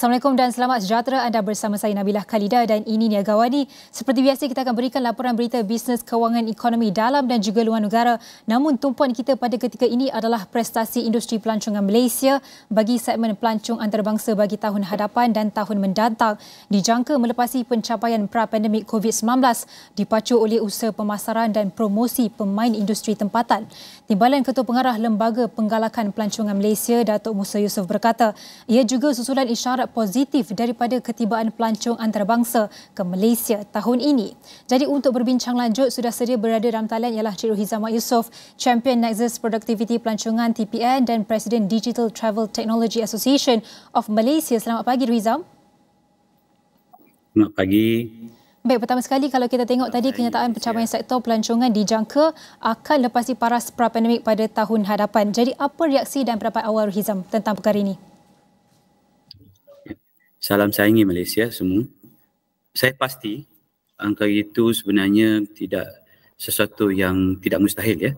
Assalamualaikum dan selamat sejahtera. Anda bersama saya Nabilah Khaleeda dan ini Niaga AWANI. Seperti biasa kita akan berikan laporan berita bisnes, kewangan, ekonomi dalam dan juga luar negara. Namun tumpuan kita pada ketika ini adalah prestasi industri pelancongan Malaysia bagi segmen pelancong antarabangsa bagi tahun hadapan dan tahun mendatang. Dijangka melepasi pencapaian pra-pandemik COVID-19 dipacu oleh usaha pemasaran dan promosi pemain industri tempatan. Timbalan Ketua Pengarah Lembaga Penggalakan Pelancongan Malaysia, Datuk Musa Yusof berkata, ia juga susulan isyarat positif daripada ketibaan pelancong antarabangsa ke Malaysia tahun ini. Jadi untuk berbincang lanjut, sudah sedia berada dalam talian ialah Cik Hizam Yusof, Champion Nexus Productivity Pelancongan TPN dan Presiden Digital Travel Technology Association of Malaysia. Selamat pagi Hizam. Selamat pagi. Baik, pertama sekali kalau kita tengok tadi kenyataan pencapaian sektor pelancongan dijangka akan lepasi paras pra-pandemik pada tahun hadapan. Jadi apa reaksi dan pendapat awal Hizam tentang perkara ini? Salam sayangi Malaysia semua. Saya pasti angka itu sebenarnya tidak sesuatu yang tidak mustahil ya.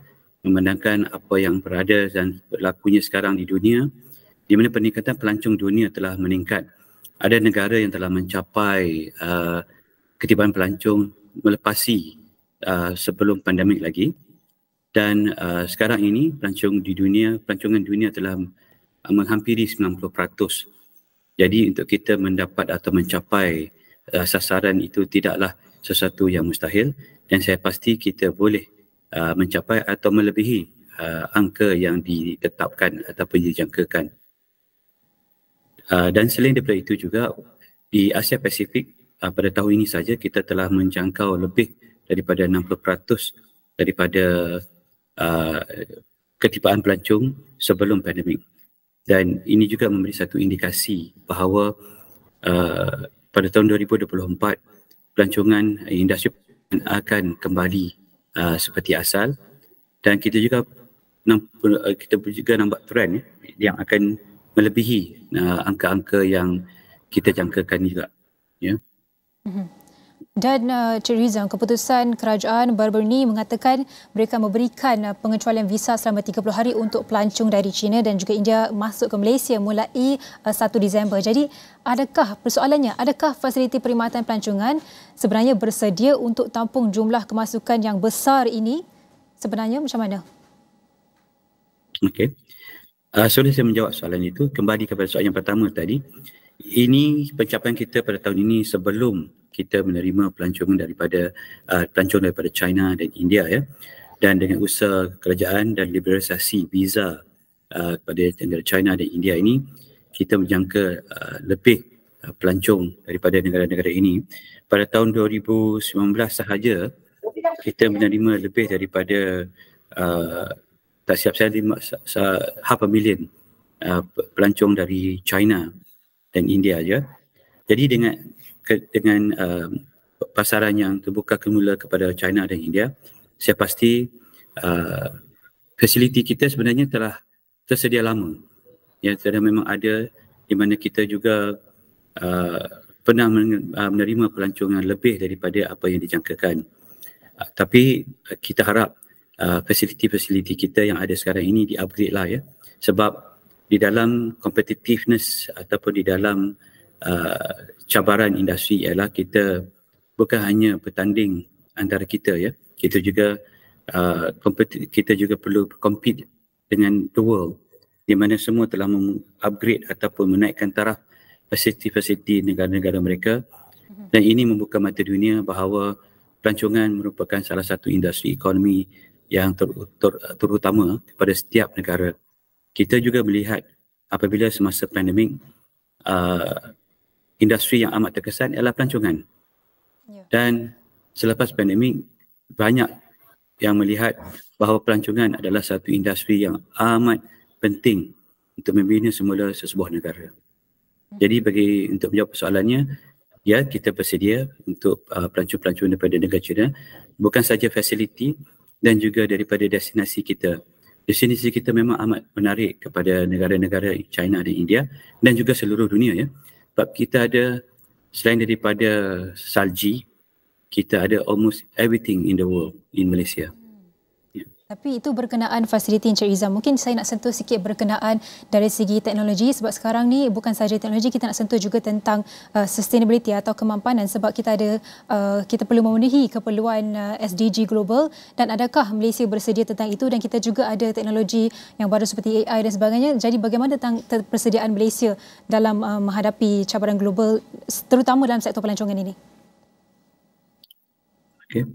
Memandangkan apa yang berada dan berlakunya sekarang di dunia, di mana peningkatan pelancong dunia telah meningkat. Ada negara yang telah mencapai ketibaan pelancong melepasi sebelum pandemik lagi. Dan sekarang ini pelancongan dunia telah menghampiri 90%. Jadi untuk kita mendapat atau mencapai sasaran itu tidaklah sesuatu yang mustahil dan saya pasti kita boleh mencapai atau melebihi angka yang ditetapkan ataupun dijangkakan. Dan selain daripada itu juga di Asia Pasifik pada tahun ini saja kita telah menjangkau lebih daripada 60% daripada ketibaan pelancong sebelum pandemik. Dan ini juga memberi satu indikasi bahawa pada tahun 2024 pelancongan industri akan kembali seperti asal dan kita juga nampak trend yang akan melebihi angka-angka yang kita jangkakan juga. Ya. Dan Cik Hizam, keputusan kerajaan baru-baru ini mengatakan mereka memberikan pengecualian visa selama 30 hari untuk pelancong dari China dan juga India masuk ke Malaysia mulai 1 Disember. Jadi adakah fasiliti perkhidmatan pelancongan sebenarnya bersedia untuk tampung jumlah kemasukan yang besar ini? Sebenarnya macam mana? Okey. Sudah saya menjawab soalan itu. Kembali kepada soalan yang pertama tadi. Ini pencapaian kita pada tahun ini sebelum kita menerima pelancongan daripada China dan India ya. Dan dengan usaha kerajaan dan liberalisasi visa kepada negara China dan India ini, kita menjangka lebih pelancong daripada negara-negara ini. Pada tahun 2019 sahaja kita menerima lebih daripada tak silap saya 500,000 pelancong dari China dan India aja. Jadi dengan pasaran yang terbuka semula kepada China dan India, saya pasti fasiliti kita sebenarnya telah tersedia lama. Ya, sudah memang ada di mana kita juga pernah menerima pelancongan lebih daripada apa yang dijangkakan. Tapi kita harap fasiliti-fasiliti kita yang ada sekarang ini di-upgrade lah ya. Sebab di dalam competitiveness ataupun di dalam cabaran industri ialah kita bukan hanya bertanding antara kita ya, kita juga perlu compete dengan the world di mana semua telah mengupgrade ataupun menaikkan taraf fasiliti-fasiliti negara-negara mereka dan ini membuka mata dunia bahawa pelancongan merupakan salah satu industri ekonomi yang terutama kepada setiap negara. Kita juga melihat apabila semasa pandemik industri yang amat terkesan ialah pelancongan. Dan selepas pandemik banyak yang melihat bahawa pelancongan adalah satu industri yang amat penting untuk membina semula sesebuah negara. Jadi untuk menjawab soalannya, ya kita bersedia untuk pelancong-pelancong daripada negara China, bukan saja fasiliti dan juga daripada destinasi kita. Destinasi kita memang amat menarik kepada negara-negara China dan India dan juga seluruh dunia ya. Sebab kita ada selain daripada salji, kita ada almost everything in the world in Malaysia. Tapi itu berkenaan fasiliti Encik Rizal. Mungkin saya nak sentuh sikit berkenaan dari segi teknologi, sebab sekarang ni bukan sahaja teknologi, kita nak sentuh juga tentang sustainability atau kemampanan, sebab kita perlu memenuhi keperluan SDG global, dan adakah Malaysia bersedia tentang itu, dan kita juga ada teknologi yang baru seperti AI dan sebagainya. Jadi bagaimana tentang persediaan Malaysia dalam menghadapi cabaran global, terutama dalam sektor pelancongan ini? Okay.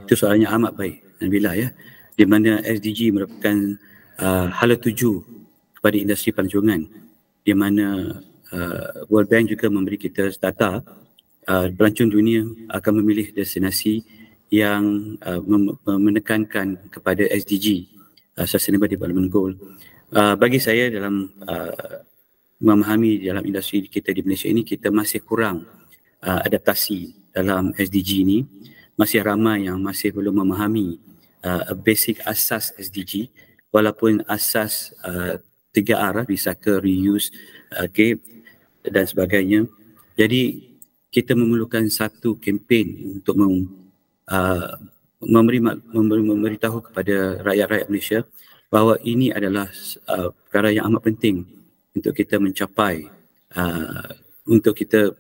Itu soalnya amat baik, Nabilah, ya, di mana SDG merupakan hala tuju kepada industri pelancongan, di mana World Bank juga memberi kita data pelancong dunia akan memilih destinasi yang menekankan kepada SDG, Sustainable Development Goal. Bagi saya, dalam memahami dalam industri kita di Malaysia ini, kita masih kurang adaptasi dalam SDG ini. Masih ramai yang masih belum memahami basic asas SDG, walaupun asas 3R, recycle, reuse, dan sebagainya. Jadi kita memerlukan satu kempen untuk memberitahu kepada rakyat-rakyat Malaysia bahawa ini adalah perkara yang amat penting untuk kita mencapai, untuk kita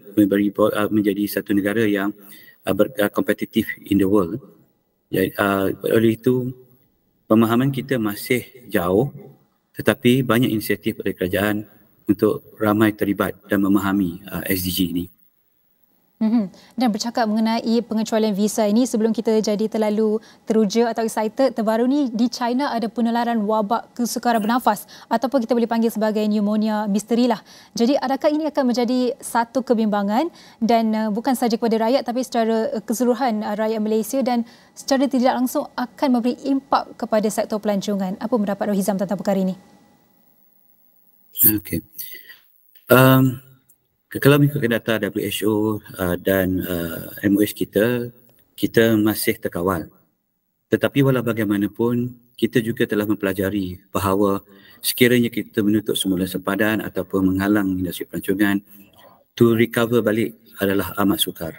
menjadi satu negara yang kompetitif in the world. Oleh itu, pemahaman kita masih jauh, tetapi banyak inisiatif dari kerajaan untuk ramai terlibat dan memahami SDG ini. Dan bercakap mengenai pengecualian visa ini, sebelum kita jadi terlalu teruja atau excited, terbaru ni di China ada penularan wabak kesukaran bernafas ataupun kita boleh panggil sebagai pneumonia misteri lah. Jadi adakah ini akan menjadi satu kebimbangan, dan bukan sahaja kepada rakyat tapi secara keseluruhan rakyat Malaysia, dan secara tidak langsung akan memberi impak kepada sektor pelancongan? Apa pendapat Rohizam tentang perkara ini? Okey. Kalau mengikut data WHO dan MOH kita masih terkawal. Tetapi walau bagaimanapun, kita juga telah mempelajari bahawa sekiranya kita menutup semula sempadan ataupun menghalang industri pelancongan, to recover balik adalah amat sukar.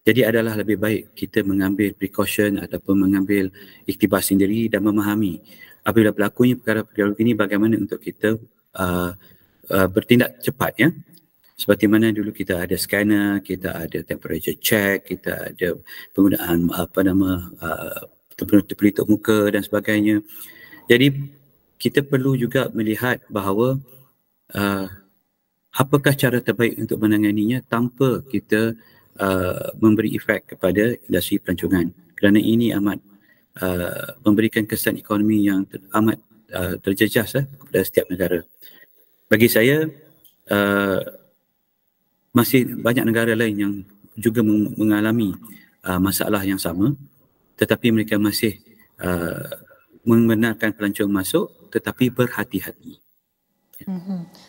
Jadi adalah lebih baik kita mengambil precaution ataupun mengambil iktibar sendiri dan memahami apabila berlakunya perkara-perkara ini, bagaimana untuk kita bertindak cepat, ya. Seperti mana dulu kita ada scanner, kita ada temperature check, kita ada penggunaan pelitup muka dan sebagainya. Jadi kita perlu juga melihat bahawa apakah cara terbaik untuk menanganinya tanpa kita memberi efek kepada industri pelancongan, kerana ini amat memberikan kesan ekonomi yang amat terjejas kepada setiap negara. Bagi saya, masih banyak negara lain yang juga mengalami masalah yang sama, tetapi mereka masih membenarkan pelancong masuk, tetapi berhati-hati.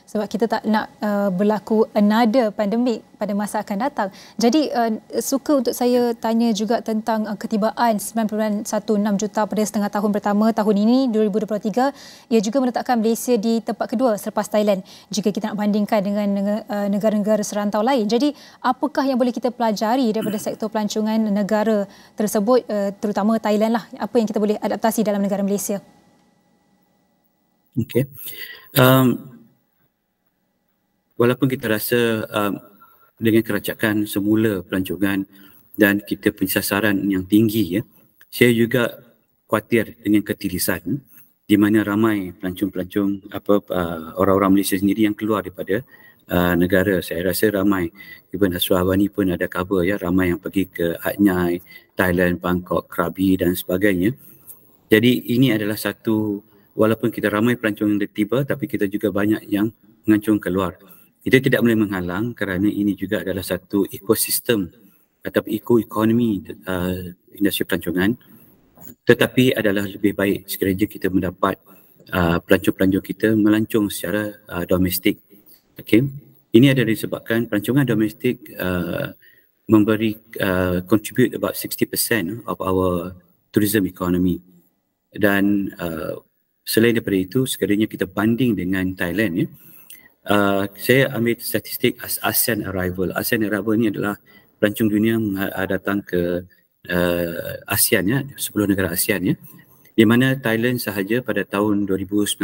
Sebab kita tak nak berlaku another pandemik pada masa akan datang. Jadi suka untuk saya tanya juga tentang ketibaan 9.16 juta pada setengah tahun pertama tahun ini 2023. Ia juga meletakkan Malaysia di tempat kedua selepas Thailand jika kita nak bandingkan dengan negara-negara serantau lain. Jadi apakah yang boleh kita pelajari daripada sektor pelancongan negara tersebut, terutama Thailand lah? Apa yang kita boleh adaptasi dalam negara Malaysia? Okey. Walaupun kita rasa dengan keracakan semula pelancongan dan kita punya sasaran yang tinggi, ya, saya juga khawatir dengan ketirisan di mana ramai pelancong-pelancong orang-orang Malaysia sendiri yang keluar daripada negara. Saya rasa ramai, even Astro AWANI pun ada cover, ya, ramai yang pergi ke Anyai, Thailand, Bangkok, Krabi dan sebagainya. Jadi ini adalah satu, walaupun kita ramai pelancong yang tiba, tapi kita juga banyak yang mengancung keluar. Itu tidak boleh menghalang kerana ini juga adalah satu ekosistem atau ekonomi industri pelancongan. Tetapi adalah lebih baik sekiranya kita mendapat pelancong-pelancong kita melancong secara domestik. Okay. Ini adalah disebabkan pelancongan domestik memberi contribute about 60% of our tourism economy. Dan selain daripada itu, sekiranya kita banding dengan Thailand, ya, saya ambil statistik ASEAN arrival. ASEAN arrival ni adalah pelancong dunia datang ke ASEAN, ya, 10 negara ASEAN, ya. di mana Thailand sahaja pada tahun 2019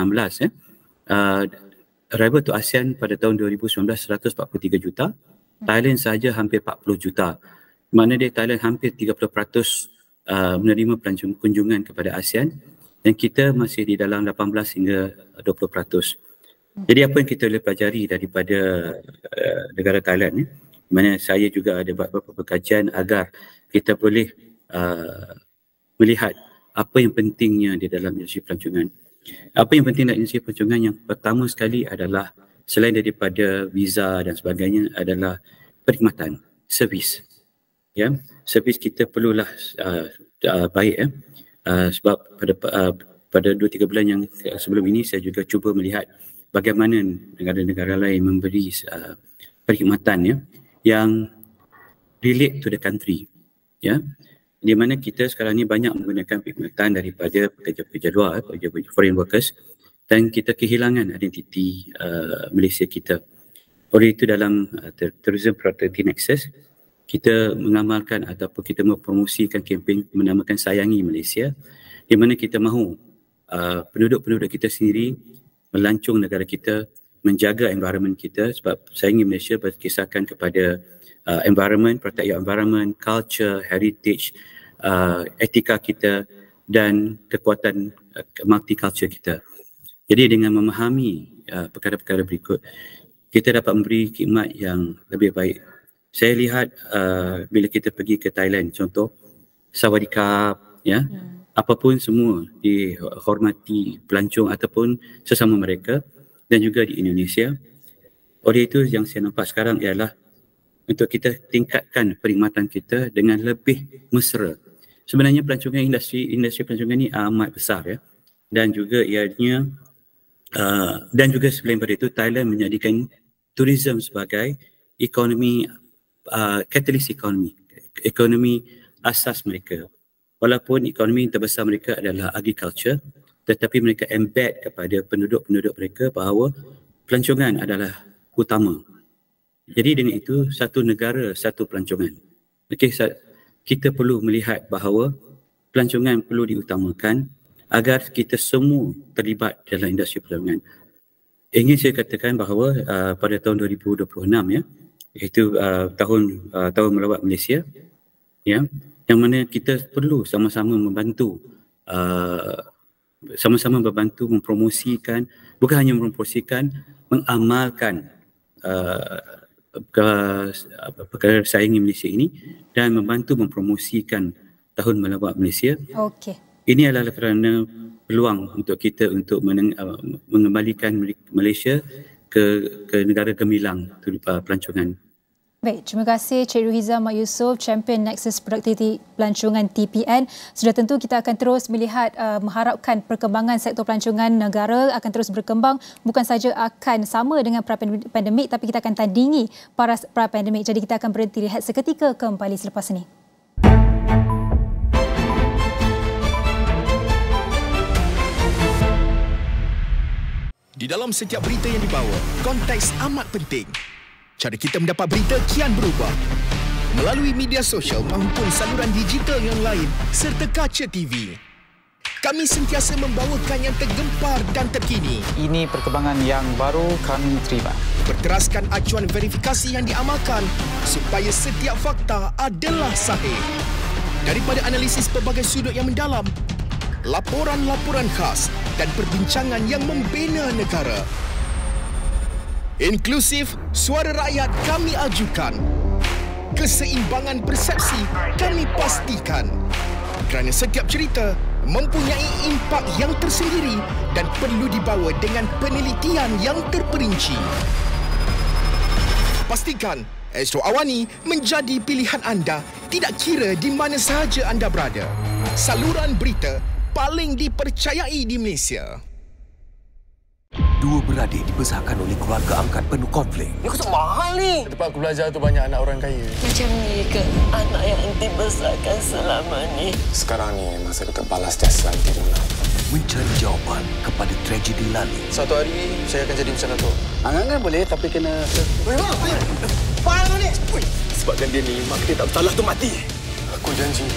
arrival to ASEAN pada tahun 2019 143 juta, Thailand sahaja hampir 40 juta. Mana dia Thailand hampir 30% menerima kunjungan kepada ASEAN dan kita masih di dalam 18 hingga 20%. Jadi apa yang kita boleh pelajari daripada negara Thailand ni, mana saya juga ada buat beberapa kajian agar kita boleh melihat apa yang pentingnya di dalam industri pelancongan. Apa yang penting dalam industri pelancongan yang pertama sekali adalah selain daripada visa dan sebagainya adalah perkhidmatan, servis. Ya, servis kita perlulah baik sebab pada 2-3 bulan yang sebelum ini saya juga cuba melihat bagaimana negara-negara lain memberi perkhidmatan yang relate to the country, ya, di mana kita sekarang ni banyak menggunakan perkhidmatan daripada pekerja-pekerja luar, pekerja foreign workers, dan kita kehilangan identiti Malaysia kita. Oleh itu dalam Tourism Productivity Nexus, kita mengamalkan ataupun kita mempromosikan kempen menamakan Sayangi Malaysia, di mana kita mahu penduduk-penduduk kita sendiri melancong negara kita, menjaga environment kita, sebab Sayangi Malaysia berkisahkan kepada environment, protect your environment, culture, heritage, etika kita dan kekuatan multicultural kita. Jadi dengan memahami perkara-perkara berikut, kita dapat memberi khidmat yang lebih baik. Saya lihat bila kita pergi ke Thailand, contoh Sawadikap, ya, apapun semua dihormati pelancong ataupun sesama mereka, dan juga di Indonesia. Oleh itu yang saya nampak sekarang ialah untuk kita tingkatkan perkhidmatan kita dengan lebih mesra. Sebenarnya pelancongan industri pelancongan ni amat besar, ya, dan juga ianya dan juga selain daripada itu Thailand menjadikan tourism sebagai ekonomi catalyst ekonomi asas mereka. Walaupun ekonomi terbesar mereka adalah agriculture, tetapi mereka embed kepada penduduk-penduduk mereka bahawa pelancongan adalah utama. Jadi dengan itu satu negara satu pelancongan. Okey, kita perlu melihat bahawa pelancongan perlu diutamakan agar kita semua terlibat dalam industri pelancongan. Ingin saya katakan bahawa pada tahun 2026, ya, iaitu tahun melawat Malaysia, ya, yang mana kita perlu sama-sama membantu mempromosikan, bukan hanya mempromosikan, mengamalkan perkara Sayangi Malaysia ini dan membantu mempromosikan tahun melawat Malaysia. Okey. Ini adalah kerana peluang untuk kita untuk mengembalikan Malaysia ke negara gemilang pelancongan. Baik, terima kasih Cik Ruhiza Mak Yusof, Champion Nexus Productivity Pelancongan TPN. Sudah tentu kita akan terus melihat, mengharapkan perkembangan sektor pelancongan negara akan terus berkembang. Bukan saja akan sama dengan pra-pandemik, tapi kita akan tandingi pra-pandemik. Jadi kita akan berhenti lihat seketika, kembali selepas ini. Di dalam setiap berita yang dibawa, konteks amat penting. Cara kita mendapat berita kian berubah melalui media sosial maupun saluran digital yang lain serta kaca TV. Kami sentiasa membawakan yang tergempar dan terkini. Ini perkembangan yang baru kami terima. Berteraskan acuan verifikasi yang diamalkan supaya setiap fakta adalah sahih. Daripada analisis pelbagai sudut yang mendalam, laporan-laporan khas dan perbincangan yang membina negara. Inklusif, suara rakyat kami ajukan. Keseimbangan persepsi kami pastikan. Kerana setiap cerita mempunyai impak yang tersendiri dan perlu dibawa dengan penelitian yang terperinci. Pastikan Astro AWANI menjadi pilihan anda tidak kira di mana sahaja anda berada. Saluran berita paling dipercayai di Malaysia. Dua beradik dibesarkan oleh keluarga angkat penuh konflik. Ni kosong mahal ni. Tempat aku belajar tu banyak anak orang kaya. Macam ni ke anak yang enti besarkan selama ni? Sekarang ni masa kita balas jasa enti dulu. Mencari jawapan kepada tragedi lalu. Satu hari saya akan jadi macam Datuk. Angan-angan boleh tapi kena... Faham ni? Sebabkan dia ni, mak kita tak bersalah tu mati. Aku janji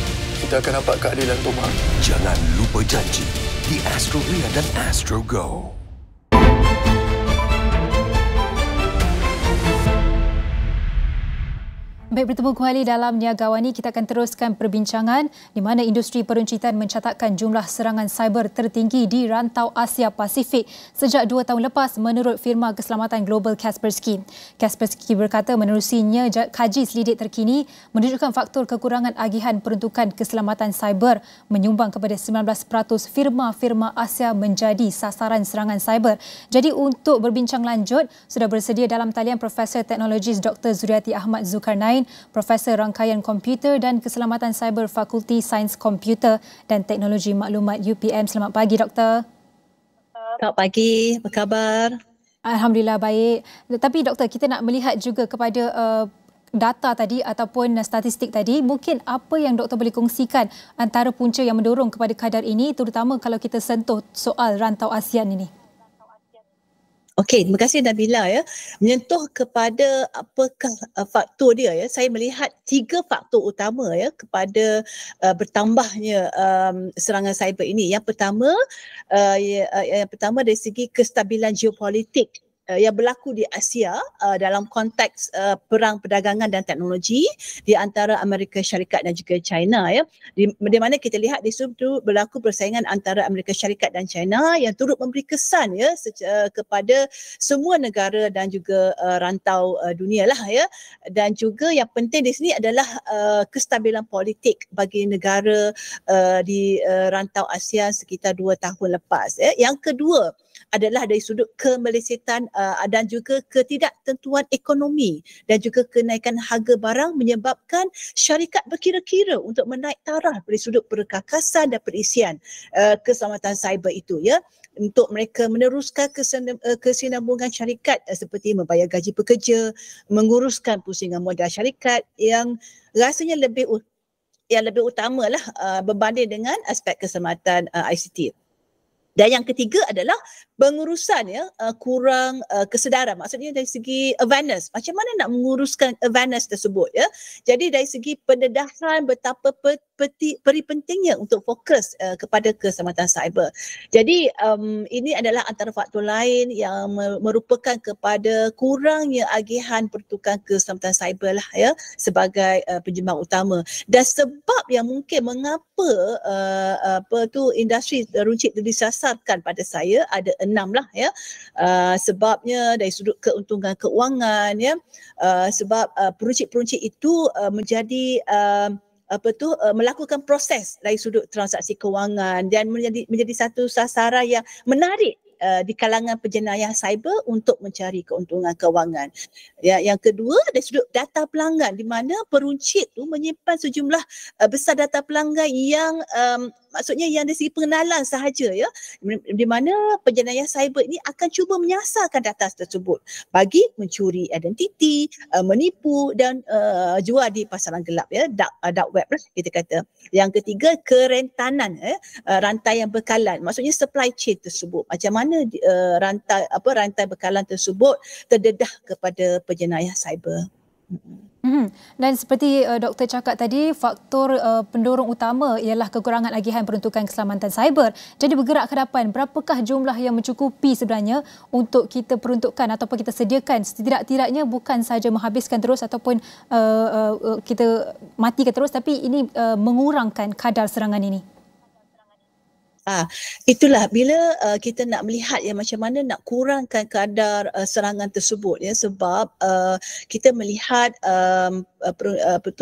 kita akan dapat keadilan untuk Mak. Jangan lupa janji di Astro dan Astro Go. Baik, bertemu kembali dalam Niaga AWANI. Kita akan teruskan perbincangan di mana industri peruncitan mencatatkan jumlah serangan siber tertinggi di rantau Asia Pasifik sejak 2 tahun lepas menurut firma keselamatan global Kaspersky. Kaspersky berkata menerusinya kaji selidik terkini menunjukkan faktor kekurangan agihan peruntukan keselamatan siber menyumbang kepada 19% firma-firma Asia menjadi sasaran serangan siber. Jadi untuk berbincang lanjut, sudah bersedia dalam talian Profesor Teknologis Dr. Zuriati Ahmad Zulkarnain, Profesor Rangkaian Komputer dan Keselamatan Cyber Fakulti Sains Komputer dan Teknologi Maklumat UPM. Selamat pagi, Doktor. Selamat pagi, apa khabar? Alhamdulillah baik. Tapi Doktor, kita nak melihat juga kepada data tadi ataupun statistik tadi. Mungkin apa yang Doktor boleh kongsikan antara punca yang mendorong kepada kadar ini, terutama kalau kita sentuh soal rantau ASEAN ini? Okey, terima kasih Nabilah ya. Menyentuh kepada apakah faktor dia ya. Saya melihat 3 faktor utama ya kepada bertambahnya serangan cyber ini. Yang pertama dari segi kestabilan geopolitik yang berlaku di Asia dalam konteks perang perdagangan dan teknologi di antara Amerika Syarikat dan juga China ya. Di mana kita lihat di situ berlaku persaingan antara Amerika Syarikat dan China yang turut memberi kesan ya kepada semua negara dan juga rantau dunia lah ya. Dan juga yang penting di sini adalah kestabilan politik bagi negara di rantau ASEAN sekitar 2 tahun lepas ya. Yang kedua adalah dari sudut kemelesetan dan juga ketidaktentuan ekonomi dan juga kenaikan harga barang menyebabkan syarikat berkira-kira untuk menaik taraf dari sudut perkakasan dan perisian keselamatan cyber itu ya, untuk mereka meneruskan kesinambungan syarikat seperti membayar gaji pekerja, menguruskan pusingan modal syarikat yang rasanya lebih utamalah berbanding dengan aspek keselamatan ICT. Dan yang ketiga adalah pengurusan ya, kurang kesedaran, maksudnya dari segi awareness, macam mana nak menguruskan awareness tersebut ya. Jadi dari segi pendedahan betapa pentingnya untuk fokus kepada keselamatan cyber. Jadi ini adalah antara faktor lain yang merupakan kepada kurangnya agihan peruntukan keselamatan cyber lah ya sebagai penyumbang utama. Dan sebab yang mungkin mengapa industri runcit itu disasarkan pada saya ada 6 lah ya. Sebabnya dari sudut keuntungan keuangan ya, sebab peruncit-peruncit itu menjadi melakukan proses dari sudut transaksi kewangan dan menjadi satu sasaran yang menarik di kalangan penjenayah cyber untuk mencari keuntungan kewangan. Ya, yang kedua dari sudut data pelanggan, di mana peruncit tu menyimpan sejumlah besar data pelanggan yang maksudnya yang dari segi pengenalan sahaja ya, di mana penjenayah cyber ini akan cuba menyasarkan data tersebut bagi mencuri identiti, menipu dan jual di pasaran gelap ya, dark web lah kita kata. Yang ketiga, kerentanan rantai yang bekalan, maksudnya supply chain tersebut, macam mana rantai bekalan tersebut terdedah kepada penjenayah cyber. Dan seperti doktor cakap tadi, faktor pendorong utama ialah kekurangan agihan peruntukan keselamatan cyber. Jadi bergerak ke depan, berapakah jumlah yang mencukupi sebenarnya untuk kita peruntukkan ataupun kita sediakan, setidak-tidaknya bukan sahaja menghabiskan terus ataupun kita matikan terus, tapi ini mengurangkan kadar serangan ini? Itulah bila kita nak melihat ya macam mana nak kurangkan kadar serangan tersebut ya, sebab kita melihat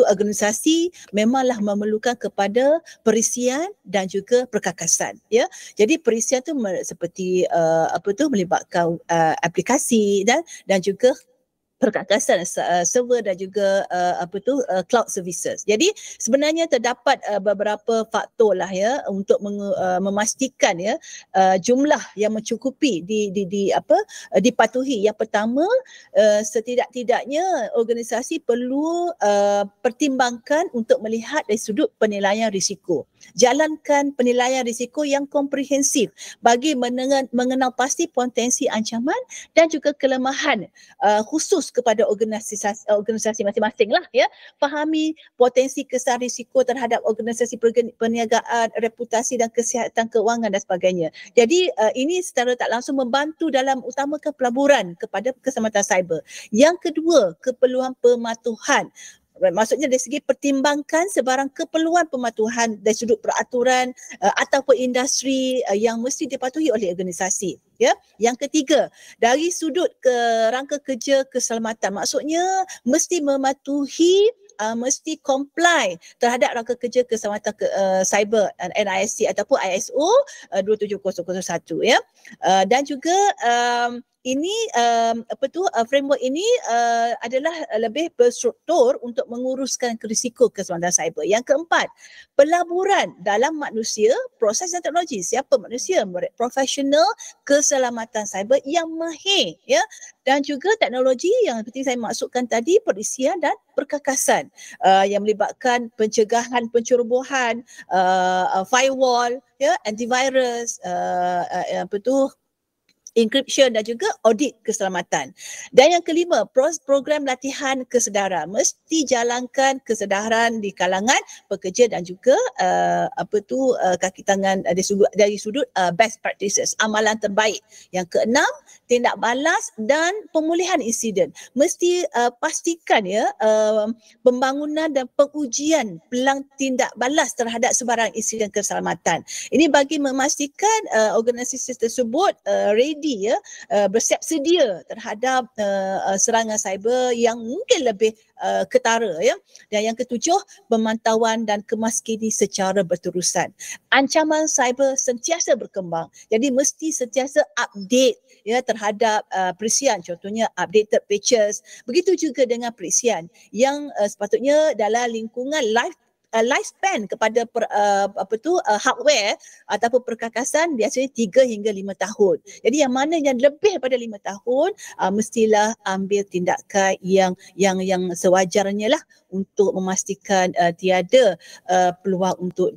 organisasi memanglah memerlukan kepada perisian dan juga perkakasan ya. Jadi perisian tu seperti melibatkan aplikasi dan juga perkakasan server dan juga cloud services. Jadi sebenarnya terdapat beberapa faktor lah ya untuk memastikan ya jumlah yang mencukupi dipatuhi. Yang pertama, setidak-tidaknya organisasi perlu pertimbangkan untuk melihat dari sudut penilaian risiko. Jalankan penilaian risiko yang komprehensif bagi mengenal pasti potensi ancaman dan juga kelemahan khusus kepada organisasi masing-masing lah ya. Fahami potensi kesan risiko terhadap organisasi perniagaan, reputasi dan kesihatan kewangan dan sebagainya. Jadi ini secara tak langsung membantu dalam utamakan pelaburan kepada keselamatan cyber. Yang kedua, keperluan pematuhan. Maksudnya dari segi pertimbangkan sebarang keperluan pematuhan dari sudut peraturan ataupun industri yang mesti dipatuhi oleh organisasi. Ya. Yang ketiga, dari sudut rangka kerja keselamatan, maksudnya mesti mematuhi mesti comply terhadap rangka kerja keselamatan cyber NISC ataupun ISO 27001 ya. Dan juga ini framework ini adalah lebih berstruktur untuk menguruskan risiko keselamatan cyber. Yang keempat, pelaburan dalam manusia, proses dan teknologi. Siapa manusia? Profesional keselamatan cyber yang mahir ya. Dan juga teknologi yang seperti saya maksudkan tadi, perisian dan perkakasan yang melibatkan pencegahan pencerobohan, firewall ya, antivirus, encryption dan juga audit keselamatan. Dan yang kelima, program latihan kesedaran. Mesti jalankan kesedaran di kalangan pekerja dan juga kaki tangan dari sudut best practices, amalan terbaik. Yang keenam, tindak balas dan pemulihan insiden. Mesti pastikan ya pembangunan dan pengujian pelang tindak balas terhadap sebarang insiden keselamatan. Ini bagi memastikan organisasi tersebut ready ya, bersiap sedia terhadap serangan cyber yang mungkin lebih ketara ya. Dan yang ketujuh, pemantauan dan kemaskini secara berterusan. Ancaman cyber sentiasa berkembang. Jadi mesti sentiasa update ya terhadap perisian, contohnya updated patches. Begitu juga dengan perisian yang sepatutnya dalam lingkungan lifespan kepada hardware ataupun perkakasan biasanya 3 hingga 5 tahun. Jadi yang mana yang lebih daripada 5 tahun mestilah ambil tindakan yang sewajarnya lah untuk memastikan tiada peluang untuk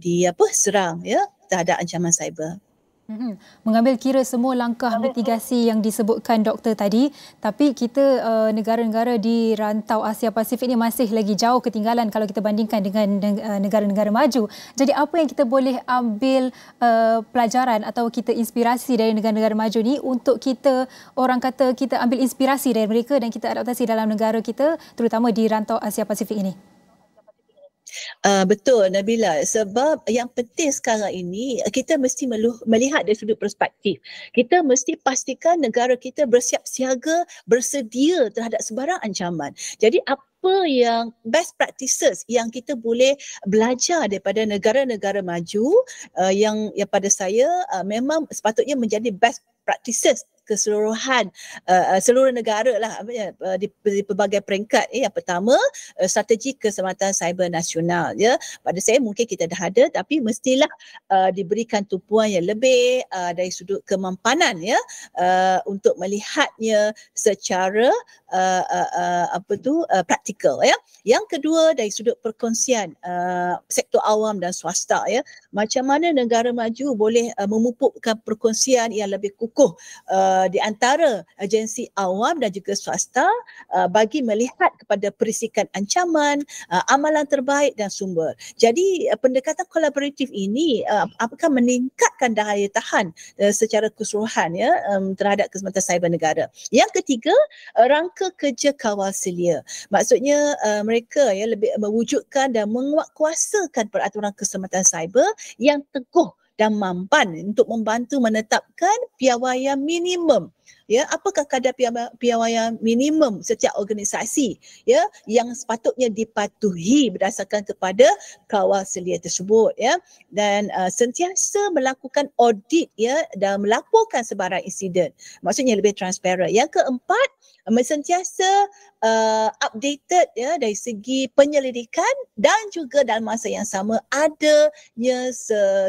serang ya terhadap ancaman cyber. Mengambil kira semua langkah mitigasi yang disebutkan doktor tadi, tapi kita negara-negara di rantau Asia Pasifik ini masih lagi jauh ketinggalan kalau kita bandingkan dengan negara-negara maju. Jadi apa yang kita boleh ambil pelajaran atau kita inspirasi dari negara-negara maju ni untuk kita, orang kata kita ambil inspirasi dari mereka dan kita adaptasi dalam negara kita, terutama di rantau Asia Pasifik ini? Betul Nabilah, sebab yang penting sekarang ini kita mesti melihat dari sudut perspektif. Kita mesti pastikan negara kita bersiap siaga, bersedia terhadap sebarang ancaman. Jadi apa yang best practices yang kita boleh belajar daripada negara-negara maju yang pada saya memang sepatutnya menjadi best practices keseluruhan seluruh negara lah di pelbagai peringkat. Yang pertama, strategi keselamatan cyber nasional ya. Pada saya mungkin kita dah ada, tapi mestilah diberikan tumpuan yang lebih dari sudut kemampanan ya, untuk melihatnya secara praktikal ya. Yang kedua, dari sudut perkongsian sektor awam dan swasta ya. Macam mana negara maju boleh memupukkan perkongsian yang lebih kukuh di antara agensi awam dan juga swasta bagi melihat kepada perisikan ancaman, amalan terbaik dan sumber. Jadi pendekatan kolaboratif ini akan meningkatkan daya tahan secara keseluruhan ya terhadap keselamatan cyber negara. Yang ketiga, rangka kerja kawal selia. Maksudnya mereka ya lebih mewujudkan dan menguatkuasakan peraturan keselamatan cyber yang teguh dan mampan untuk membantu menetapkan piawaian minimum. Ya, apakah kadar piawaian minimum setiap organisasi ya yang sepatutnya dipatuhi berdasarkan kepada kawal selia tersebut ya, dan sentiasa melakukan audit ya dan melaporkan sebarang insiden. Maksudnya lebih transparent. Yang keempat, sentiasa updated ya dari segi penyelidikan dan juga dalam masa yang sama adanya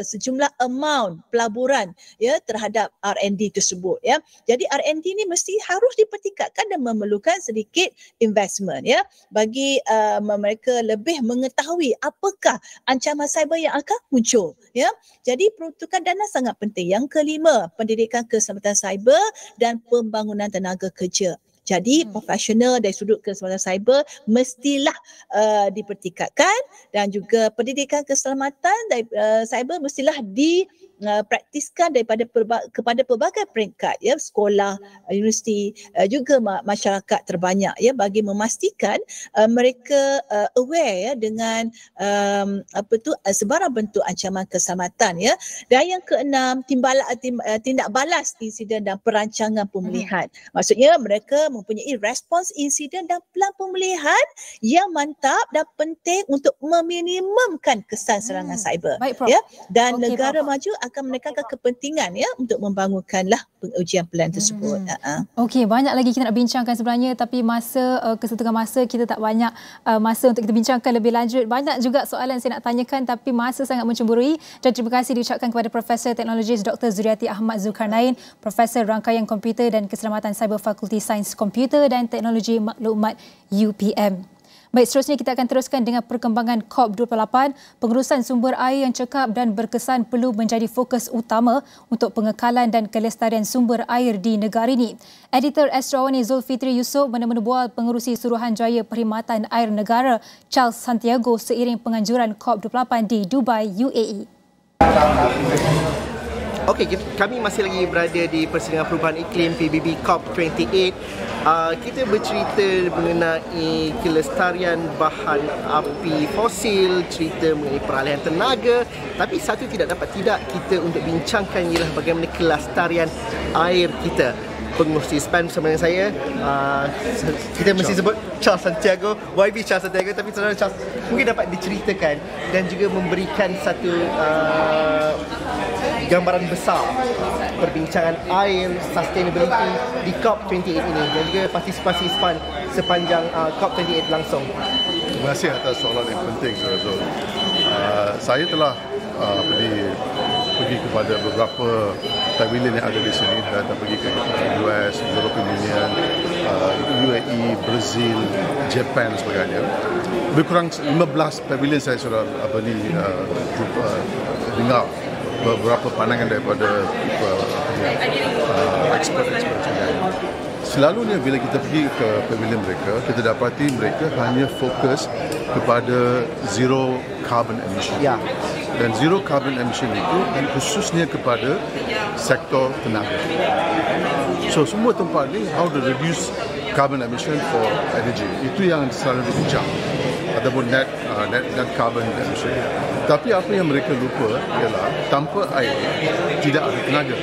sejumlah amount pelaburan ya terhadap R&D tersebut ya. Jadi jadi R&D ni mesti harus dipertingkatkan dan memerlukan sedikit investment ya, bagi mereka lebih mengetahui apakah ancaman cyber yang akan muncul ya. Jadi peruntukan dana sangat penting. Yang kelima, pendidikan keselamatan cyber dan pembangunan tenaga kerja. Jadi profesional dari sudut keselamatan cyber mestilah dipertingkatkan, dan juga pendidikan keselamatan dari cyber mestilah dipraktiskan kepada pelbagai peringkat ya, sekolah, universiti, juga masyarakat terbanyak ya, bagi memastikan mereka aware ya dengan sebarang bentuk ancaman keselamatan ya. Dan yang keenam, tindak balas insiden dan perancangan pemulihan. Maksudnya mereka mempunyai respons insiden dan pelan pemulihan yang mantap dan penting untuk meminimumkan kesan serangan cyber. Baik, Prof. Ya, dan Okey, negara Prof. maju akan menekankan kepentingan ya untuk membangunkanlah pengujian pelan tersebut. Okey, banyak lagi kita nak bincangkan sebenarnya, tapi kesetengah masa kita tak banyak masa untuk kita bincangkan lebih lanjut. Banyak juga soalan saya nak tanyakan, tapi masa sangat mencemburui. Dan terima kasih diucapkan kepada Profesor Teknologis Dr. Zuriati Ahmad Zulkarnain, Profesor Rangkaian Komputer dan Keselamatan Cyber Fakulti Sains Komputer dan Teknologi Maklumat UPM. Baik, seterusnya kita akan teruskan dengan perkembangan COP28. Pengurusan sumber air yang cekap dan berkesan perlu menjadi fokus utama untuk pengekalan dan kelestarian sumber air di negara ini. Editor Astro AWANI Dzulfitri Yusof menemui pengurusi Suruhanjaya Perkhidmatan Air Negara Charles Santiago seiring penganjuran COP28 di Dubai, UAE. Okey, kami masih lagi berada di Persidangan Perubahan Iklim PBB COP28. Kita bercerita mengenai kelestarian bahan api fosil, cerita mengenai peralihan tenaga, tapi satu tidak dapat tidak kita untuk bincangkan ialah bagaimana kelestarian air kita. Pengurusi SPAN bersama dengan saya, kita mesti sebut Charles Santiago, YB Charles Santiago, tapi saudara Charles mungkin dapat diceritakan dan juga memberikan satu gambaran besar perbincangan air sustainability di COP28 ini dan juga partisipasi SPAN sepanjang COP28 langsung. Terima kasih atas soalan yang penting, Saudara Zul. Saya telah pergi kepada beberapa pavilion yang ada di sini, dan pergi ke US, European Union, UAE, Brazil, Japan dan sebagainya. Lebih kurang 15 pavilion saya sudah dengar beberapa pandangan daripada expert-expert sebagainya. Selalunya bila kita pergi ke pavilion mereka, kita dapati mereka hanya fokus kepada zero carbon emission. Ya. Dan zero carbon emission itu khususnya kepada sektor tenaga. So semua tempat ni how to reduce carbon emission for energy. Itu yang selalu dibincang, ataupun net carbon emission. Tapi apa yang mereka lupa ialah tanpa air tidak ada tenaga.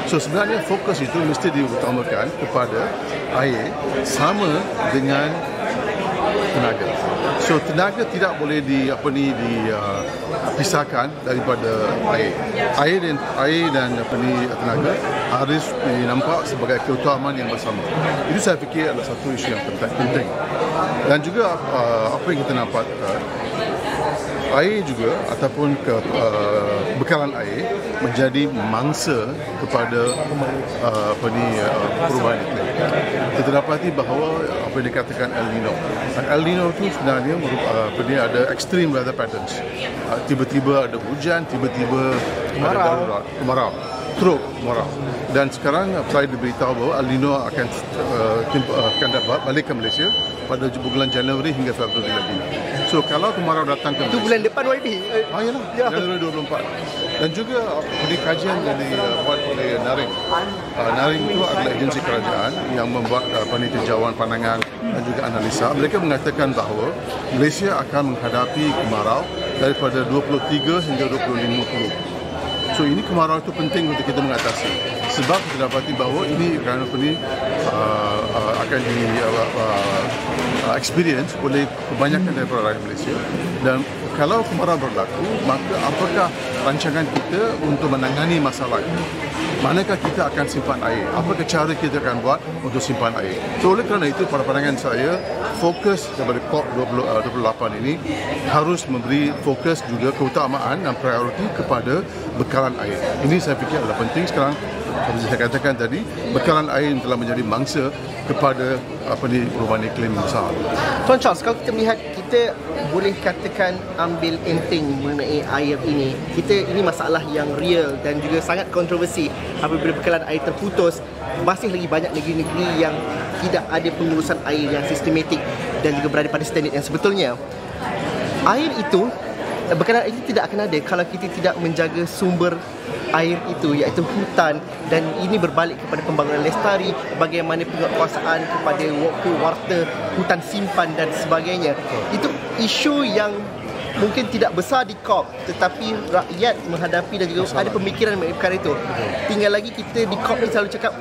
So sebenarnya fokus itu mesti diutamakan kepada air sama dengan tenaga. So tenaga tidak boleh dipisahkan daripada air. Air dan tenaga harus dinampak sebagai keutamaan yang bersama. Itu saya fikir adalah satu isu yang penting. Dan juga apa yang kita nampak, air juga ataupun bekalan air menjadi mangsa kepada perubahan iklim. Kita dapati bahawa apa yang dikatakan El Nino. El Nino itu sebenarnya ada extreme weather patterns. Tiba-tiba ada hujan, tiba-tiba ada kemarau. Teruk kemarau. Dan sekarang saya diberitahu bahawa El Nino akan dapat balik ke Malaysia pada bulan Januari hingga Februari lagi. So kalau kemarau datang ke Malaysia, itu bulan depan YB. Yalah, Januari 24. Dan juga kajian yang dibuat oleh NARING. NARING itu adalah agensi kerajaan yang membuat tinjauan pandangan dan juga analisa. Mereka mengatakan bahawa Malaysia akan menghadapi kemarau daripada 23 hingga 2050. So ini kemarau itu penting untuk kita mengatasi. Sebab kita dapati bahawa ini akan experience oleh kebanyakan daripada rakyat Malaysia. Dan kalau kemarau berlaku, maka apakah rancangan kita untuk menangani masalah ini. Manakah kita akan simpan air? Apakah cara kita akan buat untuk simpan air? So oleh kerana itu, pada pandangan saya, fokus daripada COP28 ini harus memberi fokus juga keutamaan dan prioriti kepada bekalan air. Ini saya fikir adalah penting sekarang. Seperti saya katakan tadi, bekalan air telah menjadi mangsa kepada perubahan iklim besar. Tuan Charles, kalau kita melihat, kita boleh katakan ambil enteng mengenai air ini. Ini masalah yang real dan juga sangat kontroversi. Apabila bekalan air terputus, masih lagi banyak negeri-negeri yang tidak ada pengurusan air yang sistematik dan juga berada pada standard yang sebetulnya. Air itu, bekalan air itu tidak akan ada kalau kita tidak menjaga sumber air itu, iaitu hutan, dan ini berbalik kepada pembangunan lestari, bagaimana penguasaan kepada warta, hutan simpan dan sebagainya. Itu isu yang mungkin tidak besar di COP, tetapi rakyat menghadapi dan juga ada pemikiran mengenai perkara itu. Tinggal lagi kita di COP ni selalu cakap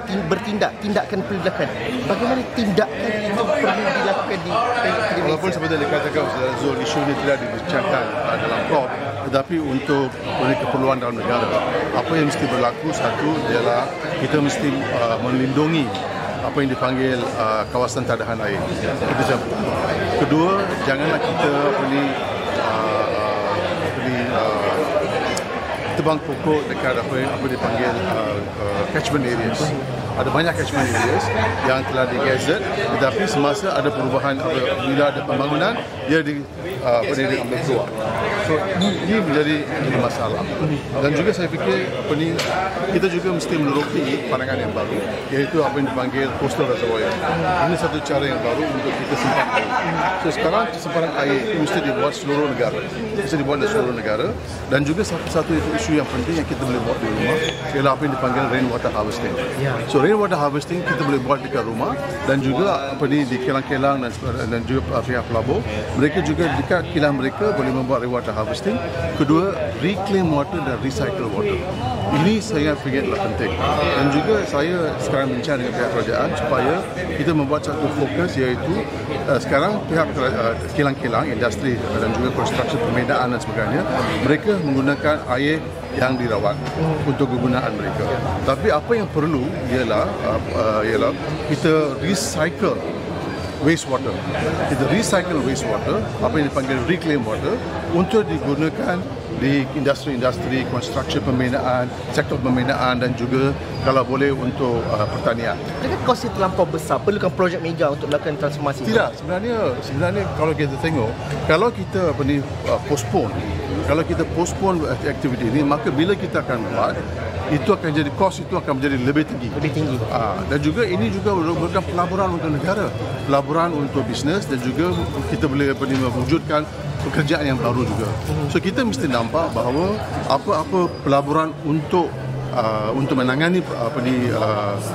tindakan perlu dilakukan. Bagaimana tindakan itu perlu dilakukan di Malaysia? Walaupun seperti dikatakan Zul, isu ini tidak dibincangkan dalam COP, tetapi untuk keperluan dalam negara, apa yang mesti berlaku, satu ialah kita mesti melindungi apa yang dipanggil kawasan tadahan air. Itu satu. Kedua, janganlah kita tebang pokok dekat apa dipanggil catchment areas. Ada banyak catchment areas yang telah digazet, tetapi semasa ada perubahan, bila ada pembangunan, dia diambil keluar. So ini menjadi masalah. Dan juga saya fikir kita juga mesti meneroki pandangan yang baru, iaitu apa yang dipanggil coastal reservoir. Ini satu cara yang baru untuk kita simpan air. So sekarang simpanan air itu mesti dibuat seluruh negara. Mesti dibuat di seluruh negara. Dan juga satu isu yang penting yang kita boleh buat di rumah ialah apa yang dipanggil rainwater harvesting. So rainwater harvesting kita boleh buat dekat rumah, dan juga di kilang-kilang dan juga pihak pelabur, mereka juga dekat kilang mereka boleh membuat rainwater harvesting. Kedua, reclaim water dan recycle water. Ini saya fikir adalah penting. Dan juga saya sekarang bincang dengan pihak kerajaan supaya kita membuat satu fokus, iaitu sekarang pihak kilang-kilang, industri dan juga konstruksi pembinaan dan sebagainya, mereka menggunakan air yang dirawat untuk kegunaan mereka. Tapi apa yang perlu ialah kita recycle wastewater. Kita recycle wastewater, apa yang dipanggil reclaim water, untuk digunakan di industri-industri, konstruksi pembinaan, sektor pembinaan, dan juga kalau boleh untuk pertanian. Adakah kos yang terlampau besar? Perlukan projek mega untuk melakukan transformasi? Tidak, sebenarnya kalau kita tengok, kalau kita kalau kita postpone aktiviti ini, maka bila kita akan buat, itu akan jadi kos itu akan menjadi lebih tinggi. Dan juga ini juga merupakan pelaburan untuk negara, pelaburan untuk bisnes, dan juga kita boleh mewujudkan pekerjaan yang baru juga. So kita mesti nampak bahawa apa-apa pelaburan untuk menangani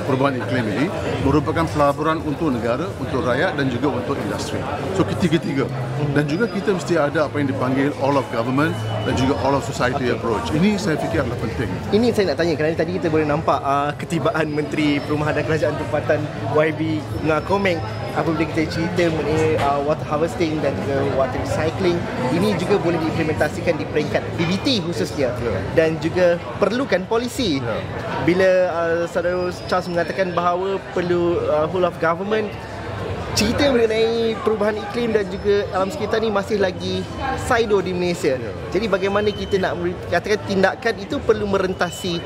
perubahan iklim ini merupakan pelaburan untuk negara, untuk rakyat, dan juga untuk industri. So ketiga-tiga. Dan juga kita mesti ada apa yang dipanggil all of government dan juga all of society approach. Ini saya fikir adalah penting. Ini saya nak tanya, kerana tadi kita boleh nampak ketibaan Menteri Perumahan dan Kerajaan Tempatan YB Komeng apabila kita cerita mengenai water harvesting dan juga water recycling. Ini juga boleh diimplementasikan di peringkat BBT khususnya, dan juga perlukan polisi. Bila Saudara Charles mengatakan bahawa perlu whole of government, cerita mengenai perubahan iklim dan juga alam sekitar ni masih lagi saido di Malaysia. Jadi bagaimana kita nak katakan tindakan itu perlu merentasi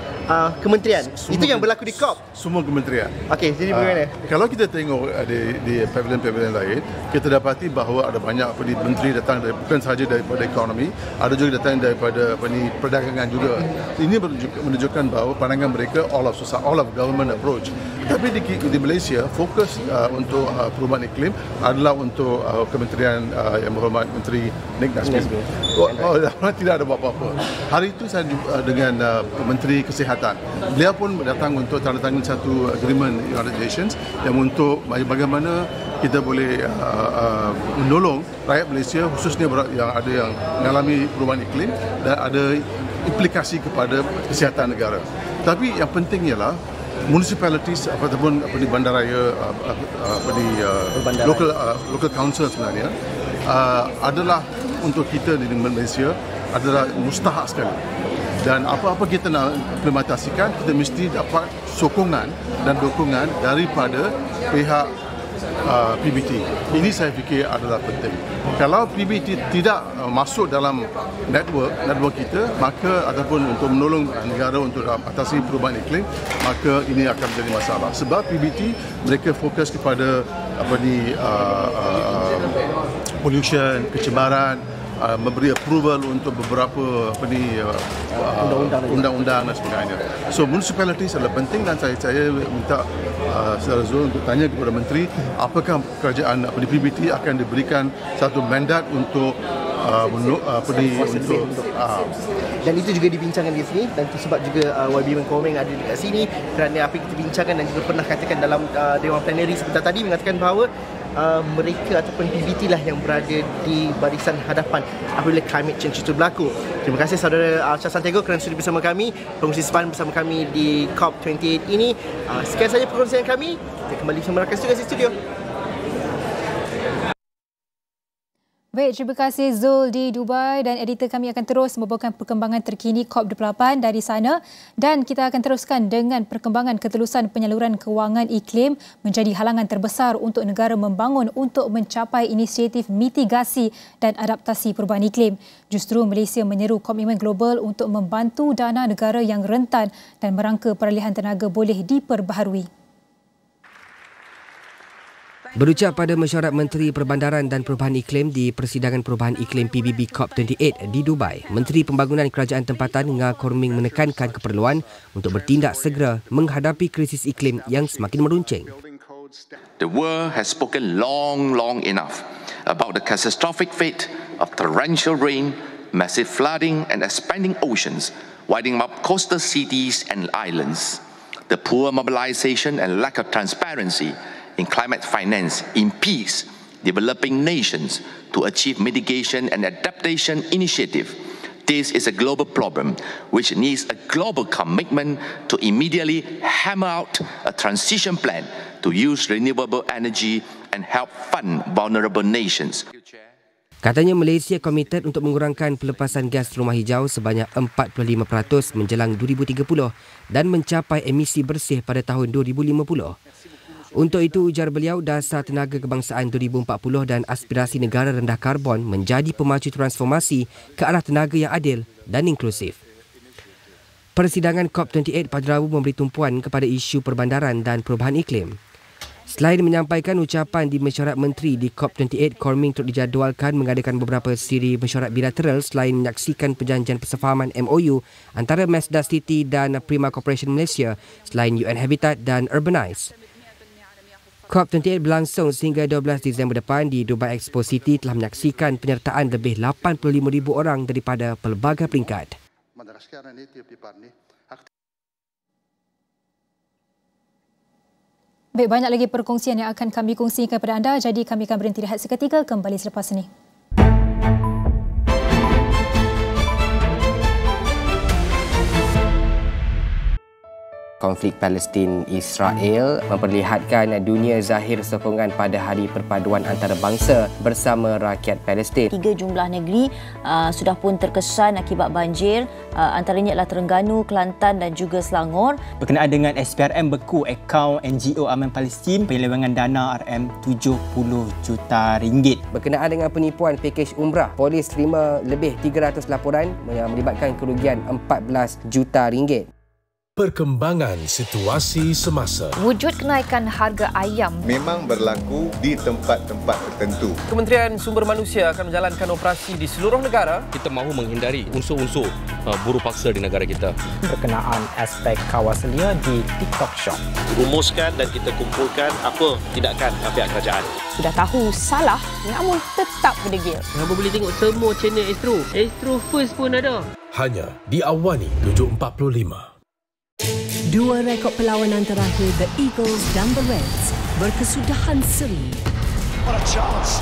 kementerian. Itu yang berlaku di COP. Semua kementerian. Okey, jadi bagaimana? Kalau kita tengok di pavilion-pavilion lain, kita dapati bahawa ada banyak menteri datang bukan sahaja daripada ekonomi, ada juga datang daripada perdagangan juga. Ini menunjukkan bahawa pandangan mereka all of government approach. Tapi di Malaysia, fokus untuk perubahan iklim adalah untuk kementerian yang berhormat Menteri Nik Nasmin. Tidak ada apa-apa. Hari itu saya dengan Menteri Kesihatan. Beliau pun datang untuk tanda tangan satu agreement United Nations yang untuk bagaimana kita boleh menolong rakyat Malaysia, khususnya yang mengalami perubahan iklim dan ada implikasi kepada kesihatan negara. Tapi yang penting ialah municipalities ataupun bandaraya local council sebenarnya adalah untuk kita di Malaysia adalah mustahak sekali Dan apa-apa kita nak implementasikan, kita mesti dapat sokongan dan dukungan daripada pihak PBT. Ini saya fikir adalah penting. Kalau PBT tidak masuk dalam network kita, maka ataupun untuk menolong negara untuk atasi perubahan iklim, maka ini akan menjadi masalah. Sebab PBT mereka fokus kepada pollution, kecemaran, memberi approval untuk beberapa undang-undang dan sebagainya. So municipalities adalah penting dan saya minta Saudara Zul untuk tanya kepada Menteri apakah kerajaan PBT akan diberikan satu mandat untuk dan itu juga dibincangkan di sini dan sebab juga YB Menkomeng ada dekat sini kerana apa yang kita bincangkan dan juga pernah katakan dalam Dewan Plenary sebentar tadi mengatakan bahawa mereka ataupun PBT lah yang berada di barisan hadapan apabila climate change itu berlaku. Terima kasih saudara Shah Santego kerana sudi bersama kami, pengurusi sepan bersama kami di COP28 ini. Sekian saja perkongsian kami. Kita kembali bersama rakan tugas di studio. Baik, terima kasih Zul di Dubai dan editor kami akan terus membawakan perkembangan terkini COP28 dari sana dan kita akan teruskan dengan perkembangan ketelusan penyaluran kewangan iklim menjadi halangan terbesar untuk negara membangun untuk mencapai inisiatif mitigasi dan adaptasi perubahan iklim. Justru Malaysia menyeru komitmen global untuk membantu dana negara yang rentan dan merangka peralihan tenaga boleh diperbaharui. Berucap pada mesyuarat Menteri Perbandaran dan Perubahan Iklim di Persidangan Perubahan Iklim PBB COP28 di Dubai, Menteri Pembangunan Kerajaan Tempatan Nga Korming menekankan keperluan untuk bertindak segera menghadapi krisis iklim yang semakin meruncing. The world has spoken long enough about the catastrophic fate of torrential rain, massive flooding and expanding oceans, widening up coastal cities and islands. The poor mobilization and lack of transparency in climate finance impedes developing nations to achieve mitigation and adaptation initiative. This is a global problem which needs a global commitment to immediately hammer out a transition plan to use renewable energy and help fund vulnerable nations. Katanya Malaysia komited untuk mengurangkan pelepasan gas rumah hijau sebanyak 45% menjelang 2030 dan mencapai emisi bersih pada tahun 2050. Untuk itu, ujar beliau, dasar tenaga kebangsaan 2040 dan aspirasi negara rendah karbon menjadi pemacu transformasi ke arah tenaga yang adil dan inklusif. Persidangan COP28 pada Rabu memberi tumpuan kepada isu perbandaran dan perubahan iklim. Selain menyampaikan ucapan di mesyuarat menteri di COP28, Korming turut dijadualkan mengadakan beberapa siri mesyuarat bilateral selain menyaksikan perjanjian persefahaman MOU antara Mazda City dan Prima Corporation Malaysia selain UN Habitat dan Urbanize. COP28 berlangsung sehingga 12 Disember depan di Dubai Expo City telah menyaksikan penyertaan lebih 85,000 orang daripada pelbagai peringkat. Baik, banyak lagi perkongsian yang akan kami kongsikan kepada anda, jadi kami akan berhenti rehat seketika, kembali selepas ini. Konflik Palestin-Israel memperlihatkan dunia zahir sokongan pada Hari Perpaduan Antarabangsa bersama rakyat Palestin. 3 jumlah negeri sudah pun terkesan akibat banjir, antaranya adalah Terengganu, Kelantan dan juga Selangor. Berkenaan dengan SPRM beku akaun NGO Aman Palestin penyelewengan dana RM70 juta ringgit. Berkenaan dengan penipuan pakej umrah, polis terima lebih 300 laporan yang melibatkan kerugian 14 juta ringgit. Perkembangan situasi semasa. Wujud kenaikan harga ayam memang berlaku di tempat-tempat tertentu. Kementerian Sumber Manusia akan menjalankan operasi di seluruh negara. Kita mahu menghindari unsur-unsur buruh paksa di negara kita. Berkenaan aspek kawasalia di TikTok Shop. Rumuskan dan kita kumpulkan apa tindakan pihak kerajaan. Sudah tahu salah namun tetap berdegil. Kamu boleh tengok semua channel Astro. Astro First pun ada. Hanya di AWANI 745. 2 rekod perlawanan terakhir The Eagles dan The Reds berkesudahan seri.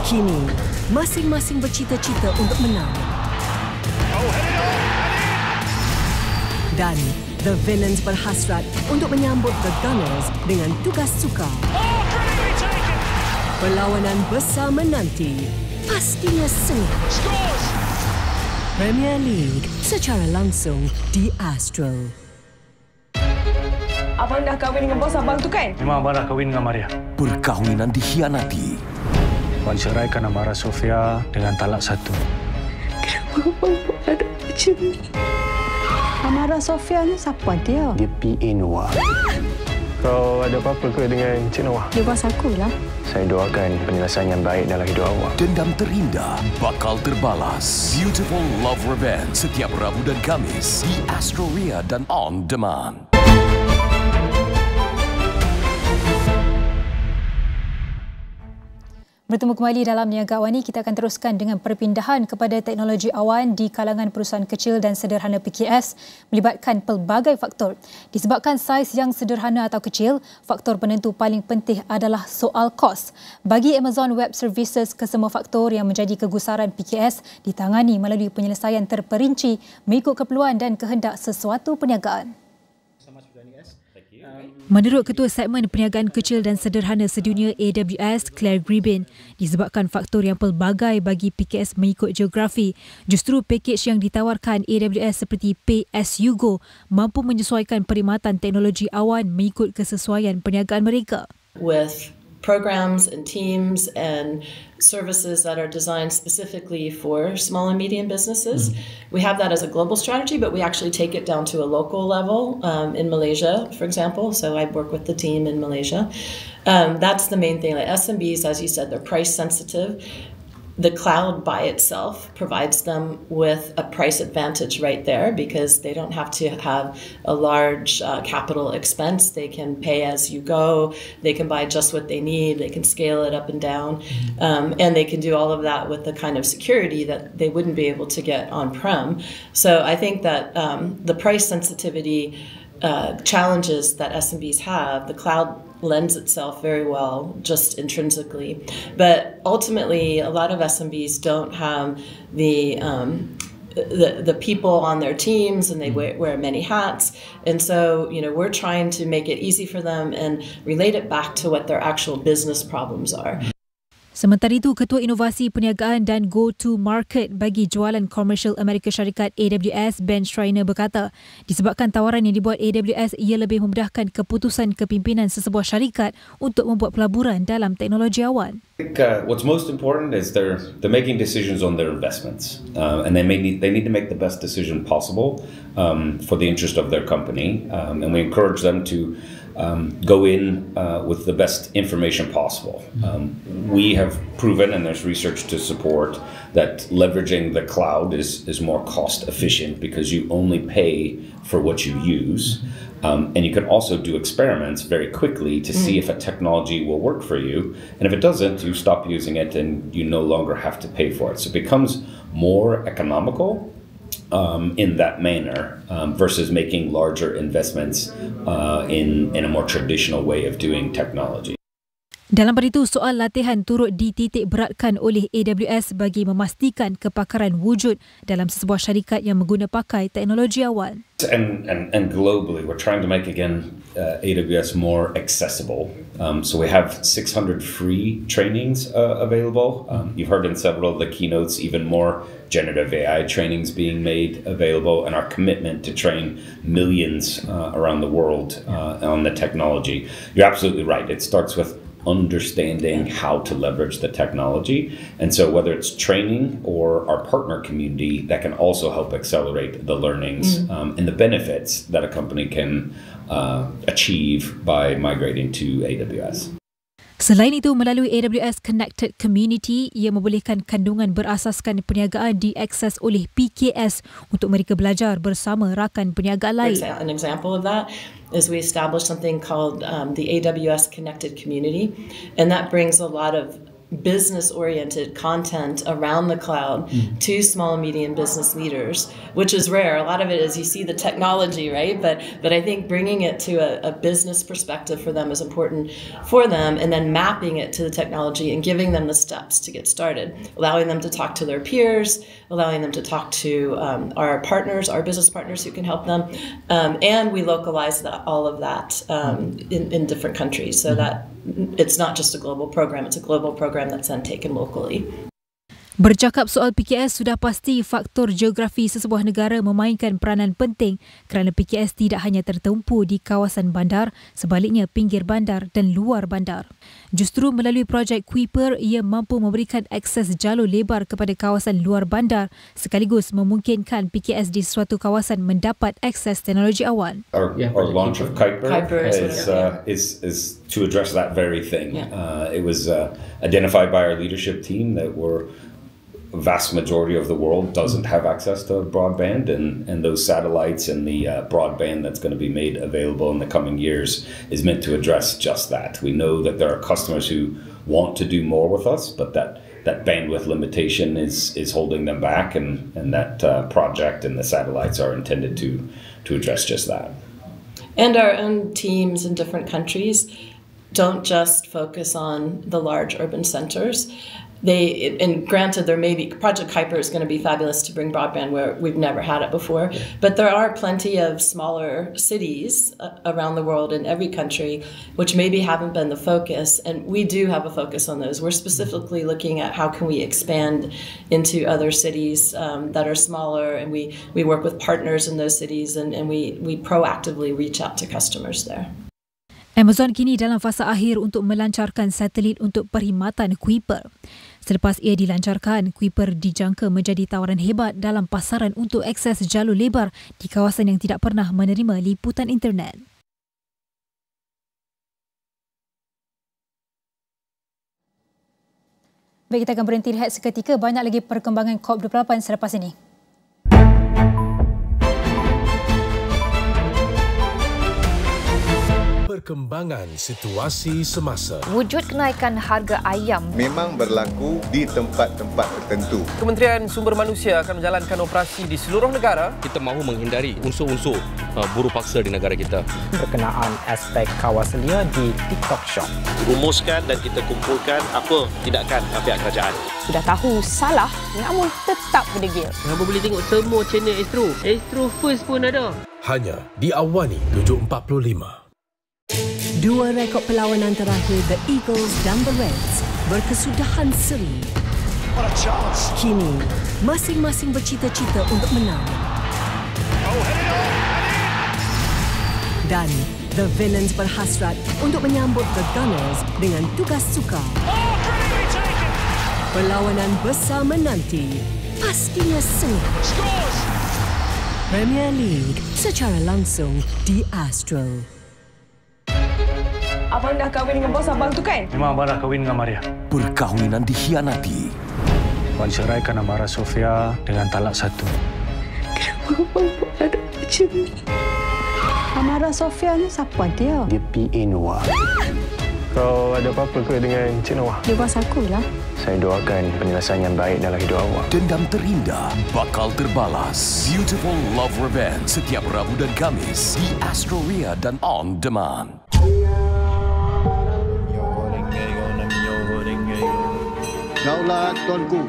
Kini, masing-masing bercita-cita untuk menang. Dan The Villains berhasrat untuk menyambut The Gunners dengan tugas sukar. Perlawanan besar menanti pastinya sengit. Premier League secara langsung di Astro. Abang dah kahwin dengan bos abang tu kan? Memang abang dah kahwin dengan Maria. Perkahwinan dikhianati. Abang ceraikan Amara Sofia dengan talak 1. Kenapa abang buat ada macam ni? Amara Sofia ni siapa dia? Dia PA Noah. Kau ada apa-apa ke dengan Cik Noah? Dia bos aku lah. Saya doakan penyelesaian yang baik dalam hidup awak. Dendam terindah bakal terbalas. Beautiful Love Revenge setiap Rabu dan Kamis di Astro dan On Demand. Bertemu kembali dalam Niaga Awani, kita akan teruskan dengan perpindahan kepada teknologi awan di kalangan perusahaan kecil dan sederhana PKS melibatkan pelbagai faktor. Disebabkan saiz yang sederhana atau kecil, faktor penentu paling penting adalah soal kos. Bagi Amazon Web Services, kesemua faktor yang menjadi kegusaran PKS ditangani melalui penyelesaian terperinci mengikut keperluan dan kehendak sesuatu perniagaan. Menurut Ketua Segmen Perniagaan Kecil dan Sederhana Sedunia AWS, Claire Gribin, disebabkan faktor yang pelbagai bagi PKS mengikut geografi, justru pakej yang ditawarkan AWS seperti Pay As You Go mampu menyesuaikan perkhidmatan teknologi awan mengikut kesesuaian perniagaan mereka. With programs and teams and services that are designed specifically for small and medium businesses. We have that as a global strategy, but we actually take it down to a local level in Malaysia, for example. So I work with the team in Malaysia. That's the main thing. Like SMBs, as you said, they're price sensitive. The cloud by itself provides them with a price advantage right there because they don't have to have a large capital expense. They can pay as you go. They can buy just what they need. They can scale it up and down. And they can do all of that with the kind of security that they wouldn't be able to get on-prem. So I think that the price sensitivity challenges that SMBs have, the cloud lends itself very well just intrinsically, but ultimately a lot of SMBs don't have the people on their teams, and they wear many hats, and so we're trying to make it easy for them and relate it back to what their actual business problems are. Sementara itu, Ketua Inovasi Perniagaan dan Go-to-Market bagi Jualan Komersial Amerika Syarikat AWS, Ben Schreiner berkata, disebabkan tawaran yang dibuat AWS, ia lebih memudahkan keputusan kepimpinan sesebuah syarikat untuk membuat pelaburan dalam teknologi awan. I think what's most important is they're making decisions on their investments, and they need to make the best decision possible for the interest of their company, and we encourage them to go in with the best information possible. We have proven, and there's research to support, that leveraging the cloud is more cost efficient because you only pay for what you use. And you can also do experiments very quickly to see if a technology will work for you. And if it doesn't, you stop using it and you no longer have to pay for it. So it becomes more economical in that manner versus making larger investments in a more traditional way of doing technology. Dalam pada itu, soal latihan turut dititik beratkan oleh AWS bagi memastikan kepakaran wujud dalam sesebuah syarikat yang mengguna pakai teknologi awan. And globally, we're trying to make again AWS more accessible. So we have 600 free trainings available. You've heard in several of the keynotes even more generative AI trainings being made available, and our commitment to train millions around the world on the technology. You're absolutely right. It starts with understanding how to leverage the technology, and so whether it's training or our partner community that can also help accelerate the learnings and the benefits that a company can achieve by migrating to AWS. Selain itu, melalui AWS Connected Community, ia membolehkan kandungan berasaskan perniagaan diakses oleh PKS untuk mereka belajar bersama rakan perniagaan lain. An example of that is we established something called the AWS Connected Community, and that brings a lot of business-oriented content around the cloud to small and medium business leaders, which is rare. A lot of it is you see the technology, right? But I think bringing it to a business perspective for them is important for them, and then mapping it to the technology and giving them the steps to get started, allowing them to talk to their peers, allowing them to talk to our partners, our business partners who can help them, and we localize all of that in different countries so that it's not just a global program, it's a global program that's then taken locally. Bercakap soal PKS, sudah pasti faktor geografi sesebuah negara memainkan peranan penting kerana PKS tidak hanya tertumpu di kawasan bandar, sebaliknya pinggir bandar dan luar bandar. Justru melalui projek Kuiper, ia mampu memberikan akses jalur lebar kepada kawasan luar bandar sekaligus memungkinkan PKS di suatu kawasan mendapat akses teknologi awan. Our launch of Kuiper is to address that very thing. It was identified by our leadership team that a vast majority of the world doesn't have access to broadband, and those satellites and the broadband that's going to be made available in the coming years is meant to address just that. We know that there are customers who want to do more with us, but that bandwidth limitation is holding them back, and that project and the satellites are intended to address just that. And our own teams in different countries don't just focus on the large urban centers. And granted, there may be Project Kuiper is going to be fabulous to bring broadband where we've never had it before, but there are plenty of smaller cities around the world in every country which maybe haven't been the focus, and we do have a focus on those. We're specifically looking at how can we expand into other cities that are smaller, and we work with partners in those cities, and we proactively reach out to customers there. Amazon kini dalam fasa akhir untuk melancarkan satelit untuk perkhidmatan Kuiper. Selepas ia dilancarkan, Kuiper dijangka menjadi tawaran hebat dalam pasaran untuk akses jalur lebar di kawasan yang tidak pernah menerima liputan internet. Baik, kita akan berhenti lihat seketika. Banyak lagi perkembangan COP28 selepas ini. Perkembangan situasi semasa. Wujud kenaikan harga ayam memang berlaku di tempat-tempat tertentu. Kementerian Sumber Manusia akan menjalankan operasi di seluruh negara. Kita mahu menghindari unsur-unsur buruh paksa di negara kita. Berkenaan aspek kawal selia di TikTok Shop. Rumuskan dan kita kumpulkan apa tindakan pihak kerajaan. Sudah tahu salah, namun tetap berdegil. Hamba boleh tengok semua channel Astro. Astro First pun ada. Hanya di AWANI 745. Dua rekod perlawanan terakhir The Eagles dan The Reds berkesudahan seri. Kini, masing-masing bercita-cita untuk menang. Dan The Villains berhasrat untuk menyambut The Gunners dengan tugas sukar. Perlawanan besar menanti pastinya sengit. Premier League secara langsung di Astro. Abang dah kahwin dengan bos abang tu kan? Memang abang dah kahwin dengan Maria. Perkahwinan dikhianati. Abang ceraikan Amara Sofia dengan talak satu. Kenapa abang buat ada macam ni? Amara Sofia ni siapa dia? Dia PA Noah. Kau ada apa-apa ke dengan Cik Noah? Dia bos aku lah. Saya doakan penyelesaian yang baik dalam hidup awak. Dendam terindah bakal terbalas. Beautiful Love Revenge setiap Rabu dan Kamis di Astro dan On Demand. Daulat Tuanku.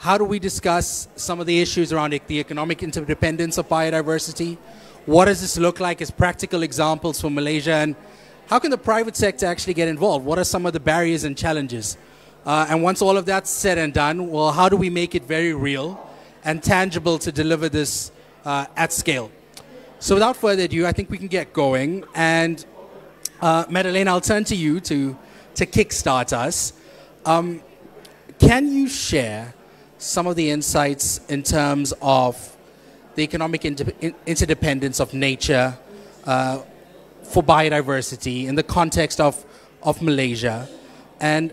How do we discuss some of the issues around the economic interdependence of biodiversity? What does this look like as practical examples for Malaysia? And how can the private sector actually get involved? What are some of the barriers and challenges? And once all of that's said and done, well, how do we make it very real and tangible to deliver this at scale? So without further ado, I think we can get going. And Madeleine, I'll turn to you to kickstart us. Can you share some of the insights in terms of the economic interdependence of nature for biodiversity in the context of Malaysia, and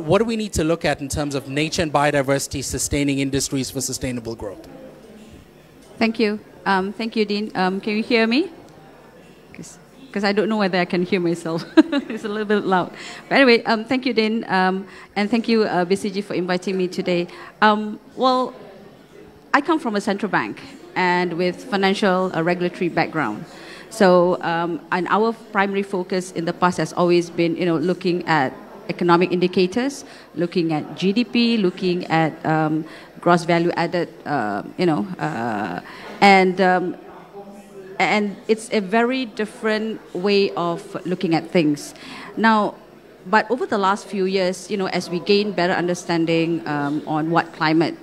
what do we need to look at in terms of nature and biodiversity sustaining industries for sustainable growth? Thank you. Thank you, Dean. Can you hear me? Because I don't know whether I can hear myself. It's a little bit loud. But anyway, thank you, Dean, and thank you, BCG, for inviting me today. Well, I come from a central bank and with financial regulatory background. So, and our primary focus in the past has always been, looking at economic indicators, looking at GDP, looking at gross value added, and it's a very different way of looking at things. Now, but over the last few years, as we gain better understanding on what climate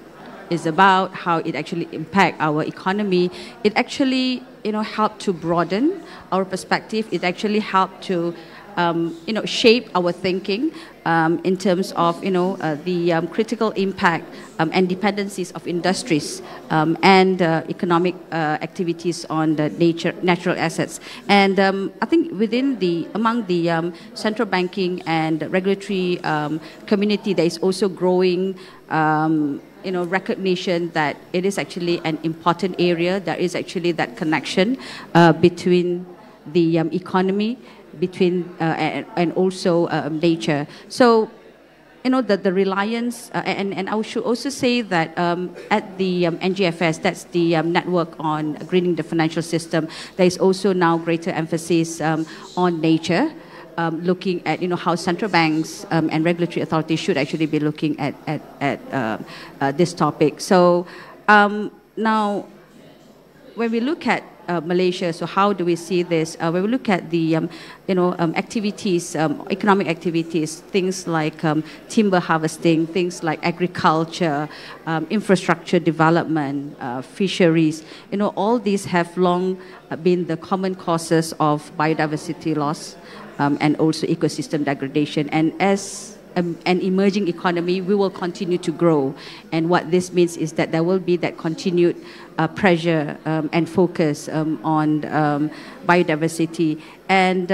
is about, how it actually impacts our economy, it actually, helped to broaden our perspective. It actually helped to shape our thinking in terms of, the critical impact and dependencies of industries and economic activities on the natural assets. And I think among the central banking and regulatory community, there is also growing recognition that it is actually an important area. There is actually that connection between the economy, and also nature. So, the reliance, and I should also say that at the NGFS, that's the network on greening the financial system, there is also now greater emphasis on nature, looking at how central banks and regulatory authorities should actually be looking at this topic. So now, when we look at Malaysia, so how do we see this? When we look at the activities, economic activities, things like timber harvesting, things like agriculture, infrastructure development, fisheries, all these have long been the common causes of biodiversity loss and also ecosystem degradation. And as an emerging economy, we will continue to grow. And what this means is that there will be that continued pressure and focus on biodiversity. And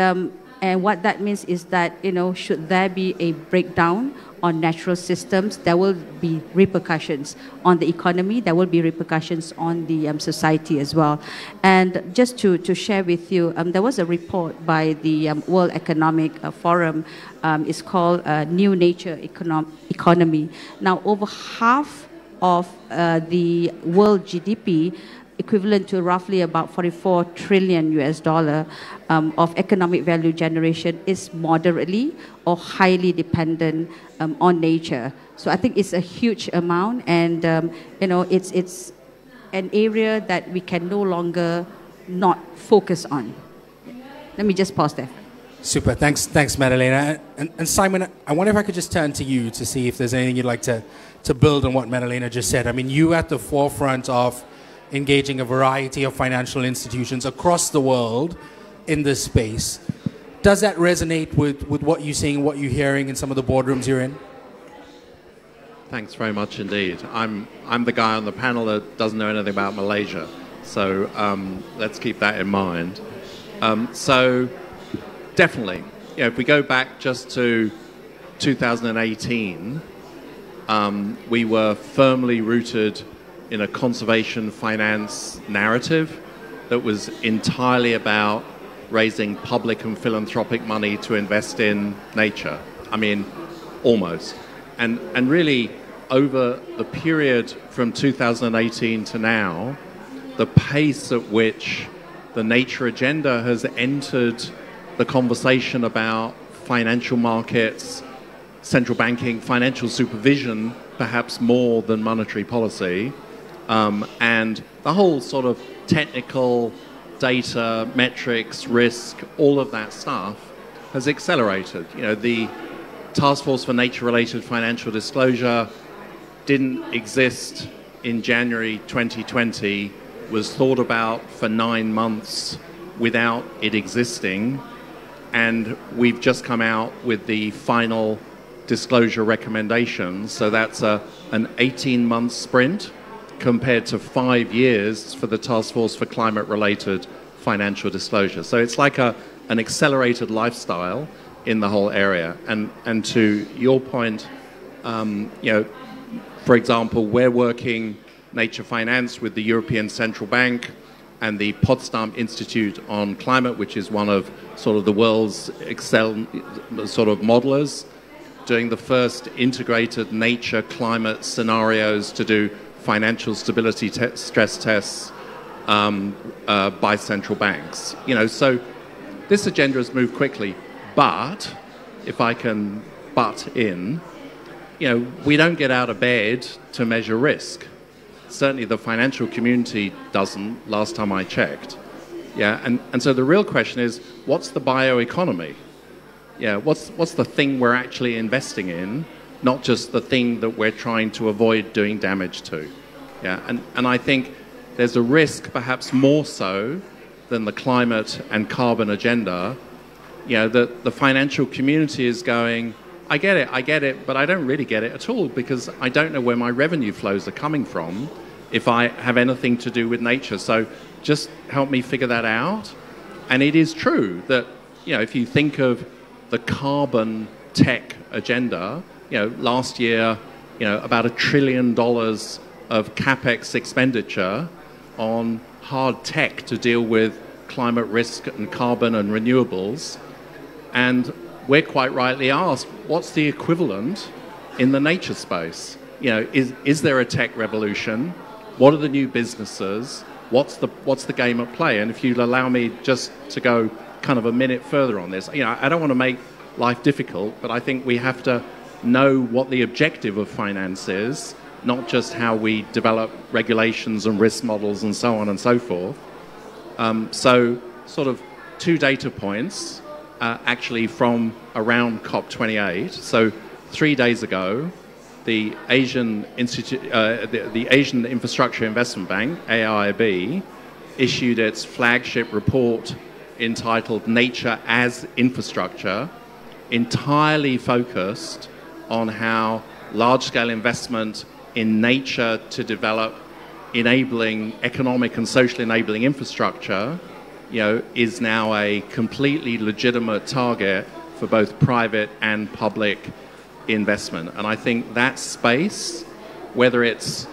what that means is that, should there be a breakdown on natural systems, there will be repercussions on the economy, there will be repercussions on the society as well. And just to share with you, there was a report by the World Economic Forum. It's called New Nature Economy. Now, over half of the world GDP, equivalent to roughly about $44 trillion of economic value generation, is moderately or highly dependent on nature. So I think it's a huge amount, and it's an area that we can no longer not focus on. Let me just pause there. Super, thanks Madalena. And Simon, I wonder if I could just turn to you to see if there's anything you'd like to build on what Madalena just said. I mean, you at the forefront of engaging a variety of financial institutions across the world in this space. Does that resonate with what you're seeing, what you're hearing in some of the boardrooms you're in? Thanks very much indeed. I'm the guy on the panel that doesn't know anything about Malaysia, so let's keep that in mind. So definitely, if we go back just to 2018, we were firmly rooted in a conservation finance narrative that was entirely about raising public and philanthropic money to invest in nature. I mean, almost. And really, over the period from 2018 to now, the pace at which the nature agenda has entered the conversation about financial markets, central banking, financial supervision, perhaps more than monetary policy, and the whole sort of technical data, metrics, risk, all of that stuff has accelerated. The Task Force for Nature-Related Financial Disclosure didn't exist in January 2020, was thought about for 9 months without it existing, and we've just come out with the final disclosure recommendations. So that's an 18-month sprint compared to 5 years for the Task Force for Climate-Related Financial Disclosure. So it's like an accelerated lifestyle in the whole area. And to your point, for example, we're working nature finance with the European Central Bank and the Potsdam Institute on Climate, which is one of sort of the world's sort of modelers, doing the first integrated nature climate scenarios to do financial stability stress tests by central banks. You know, so this agenda has moved quickly, but if I can butt in, you know, we don't get out of bed to measure risk. Certainly the financial community doesn't, last time I checked. Yeah, and so the real question is, what's the bioeconomy? Yeah, what's the thing we're actually investing in, not just the thing that we're trying to avoid doing damage to. Yeah, and I think there's a risk, perhaps more so than the climate and carbon agenda, you know, that the financial community is going, I get it, but I don't really get it at all because I don't know where my revenue flows are coming from if I have anything to do with nature. So just help me figure that out. And it is true that, you know, if you think of the carbon tech agenda, you know, last year, you know, about $1 trillion of capex expenditure on hard tech to deal with climate risk and carbon and renewables. And we're quite rightly asked, what's the equivalent in the nature space? You know, is there a tech revolution? What are the new businesses? What's the game at play? And if you'll allow me just to go kind of a minute further on this, you know, I don't want to make life difficult, but I think we have to know what the objective of finance is, not just how we develop regulations and risk models and so on and so forth. So sort of 2 data points. Actually from around COP28. So 3 days ago, the Asian Infrastructure Investment Bank, AIIB, issued its flagship report entitled Nature as Infrastructure, entirely focused on how large-scale investment in nature to develop enabling economic and social enabling infrastructure, you know, is now a completely legitimate target for both private and public investment. And I think that space, whether it's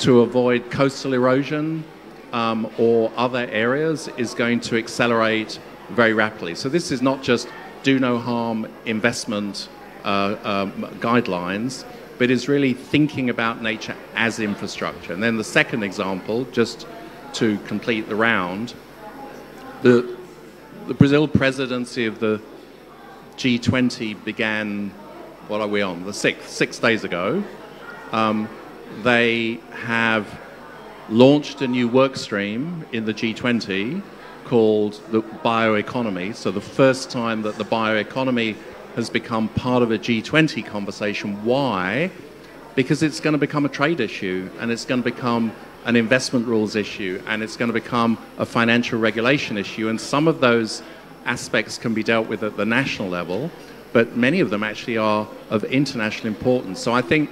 to avoid coastal erosion or other areas, is going to accelerate very rapidly. So this is not just do no harm investment guidelines, but is really thinking about nature as infrastructure. And then the second example, just to complete the round, the Brazil presidency of the G20 began, what are we on, the 6 days ago. They have launched a new work stream in the G20 called the bioeconomy. So the first time that the bioeconomy has become part of a G20 conversation. Why? Because it's going to become a trade issue, and it's going to become an investment rules issue, and it's going to become a financial regulation issue. And some of those aspects can be dealt with at the national level, but many of them actually are of international importance. So I think,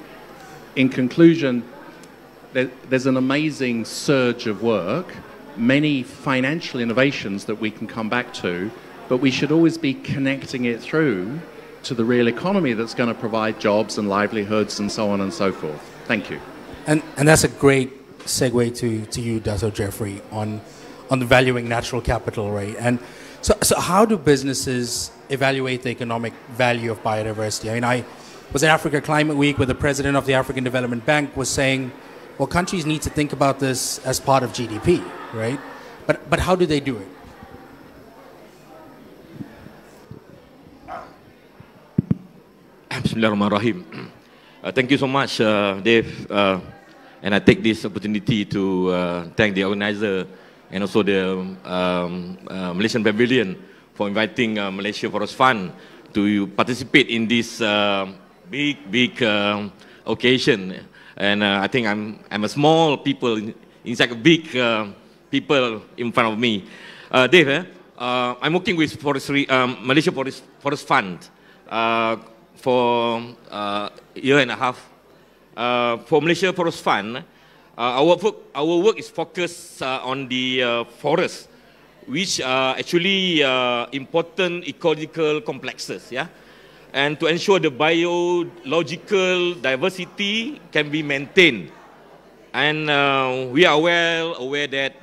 in conclusion, there's an amazing surge of work, many financial innovations that we can come back to, but we should always be connecting it through to the real economy that's going to provide jobs and livelihoods and so on and so forth. Thank you. And that's a great segue to you, Dr. Jeffrey, on the valuing natural capital, right? And so how do businesses evaluate the economic value of biodiversity? I mean, I was at Africa Climate Week where the president of the African Development Bank was saying, well, countries need to think about this as part of GDP, right? But how do they do it? Bismillahirrahmanirrahim. Thank you so much, Dave. And I take this opportunity to thank the organizer and also the Malaysian Pavilion for inviting Malaysia Forest Fund to participate in this big occasion. And I think I'm a small people inside a big people in front of me. Dave, I'm working with forestry, Malaysia Forest Fund for a year and a half. For Malaysia Forest Fund, our work is focused on the forest, which are actually important ecological complexes, yeah, and to ensure the biological diversity can be maintained. And we are well aware that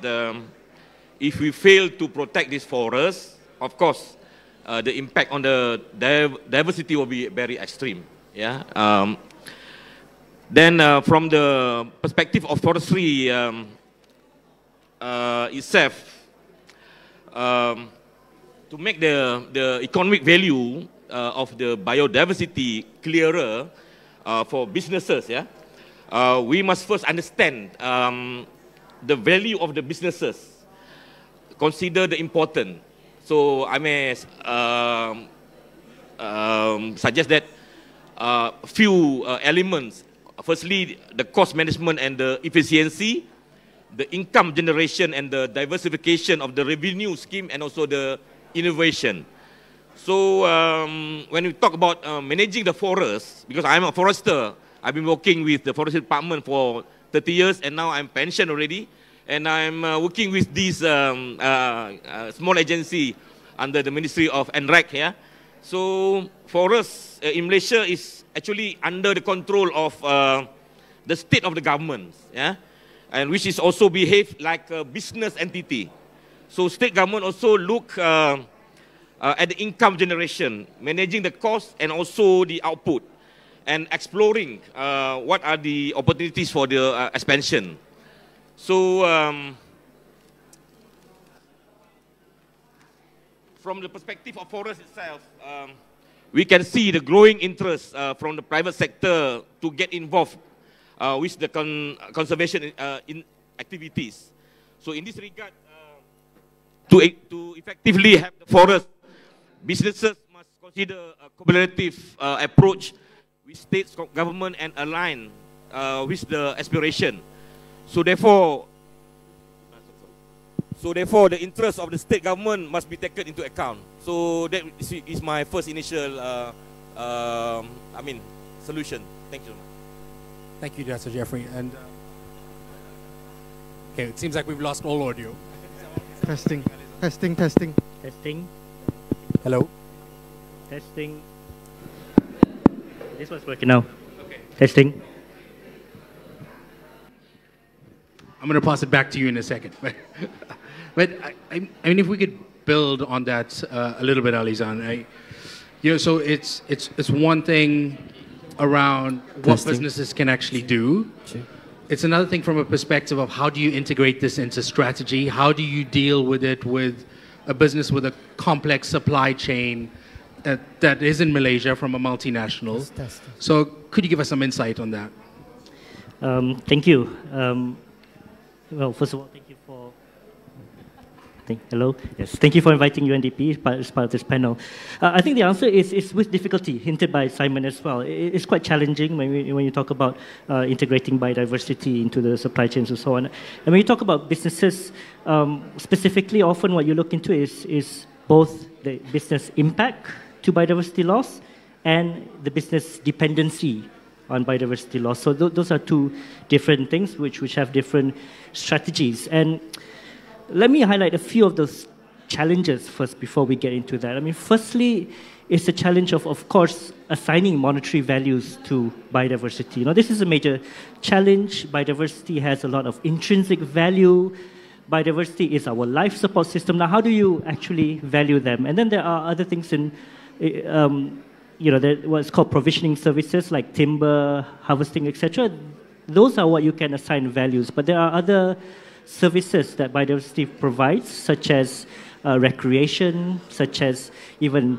if we fail to protect this forest, of course, the impact on the diversity will be very extreme, yeah. Then from the perspective of forestry, itself to make the economic value of the biodiversity clearer for businesses, we must first understand the value of the businesses, consider the important. So I may suggest that few elements. Firstly, the cost management and the efficiency, the income generation and the diversification of the revenue scheme, and also the innovation. So when we talk about managing the forest, because I'm a forester, I've been working with the forestry department for 30 years, and now I'm pensioned already, and I'm working with this small agency under the Ministry of NREC here. So forest in Malaysia is actually under the control of the state of the government, and which is also behave like a business entity. So state government also look at the income generation, managing the cost and also the output, and exploring what are the opportunities for the expansion. So from the perspective of forest itself, we can see the growing interest from the private sector to get involved with the conservation in activities. So in this regard, to effectively have the forest, businesses must consider a collaborative approach with state government and align with the aspiration. So therefore, the interest of the state government must be taken into account. So that is my first initial, solution. Thank you. Thank you, Dr. Jeffrey. And okay, it seems like we've lost all audio. Testing. Hello. Testing. This one's working now. Okay. Testing. I'm going to pass it back to you in a second. But I mean, if we could build on that a little bit, Alizan. So it's one thing around what businesses can actually do. Sure. It's another thing from a perspective of how do you integrate this into strategy? How do you deal with it with a business with a complex supply chain that is in Malaysia from a multinational? So could you give us some insight on that? Thank you. Well, first of all, thank you for... Hello? Yes, thank you for inviting UNDP as part of this panel. I think the answer is with difficulty, hinted by Simon as well. It's quite challenging when you talk about integrating biodiversity into the supply chains and so on. And when you talk about businesses, specifically, often what you look into is both the business impact to biodiversity loss and the business dependency on biodiversity loss. So those are two different things which have different strategies. And let me highlight a few of those challenges first before we get into that. I mean, firstly, it's the challenge of course, assigning monetary values to biodiversity. This is a major challenge. Biodiversity has a lot of intrinsic value. Biodiversity is our life support system. Now, how do you actually value them? And then there are other things in, what's called provisioning services like timber, harvesting, etc. Those are what you can assign values. But there are other services that biodiversity provides, such as recreation, such as even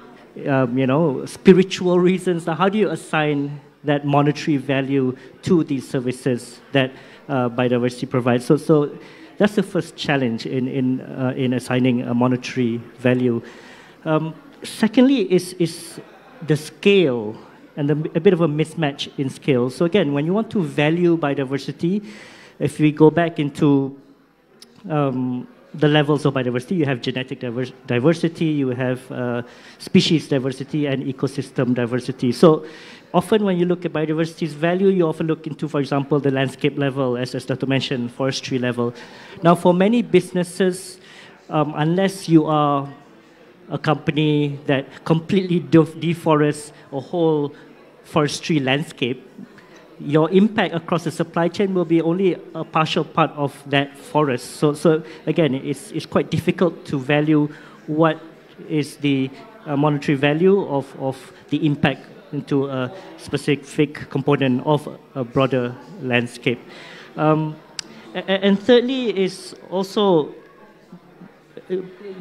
spiritual reasons. Now, how do you assign that monetary value to these services that biodiversity provides? So that's the first challenge in assigning a monetary value. Secondly, is the scale and a bit of a mismatch in scale. So again, when you want to value biodiversity, if we go back into the levels of biodiversity, you have genetic diversity, you have species diversity, and ecosystem diversity. So often when you look at biodiversity's value, you often look into, for example, the landscape level, as Dr. mentioned, forestry level. Now, for many businesses, unless you are a company that completely deforests a whole forestry landscape, your impact across the supply chain will be only a partial part of that forest. So again, it's quite difficult to value what is the monetary value of the impact into a specific component of a broader landscape. And thirdly is also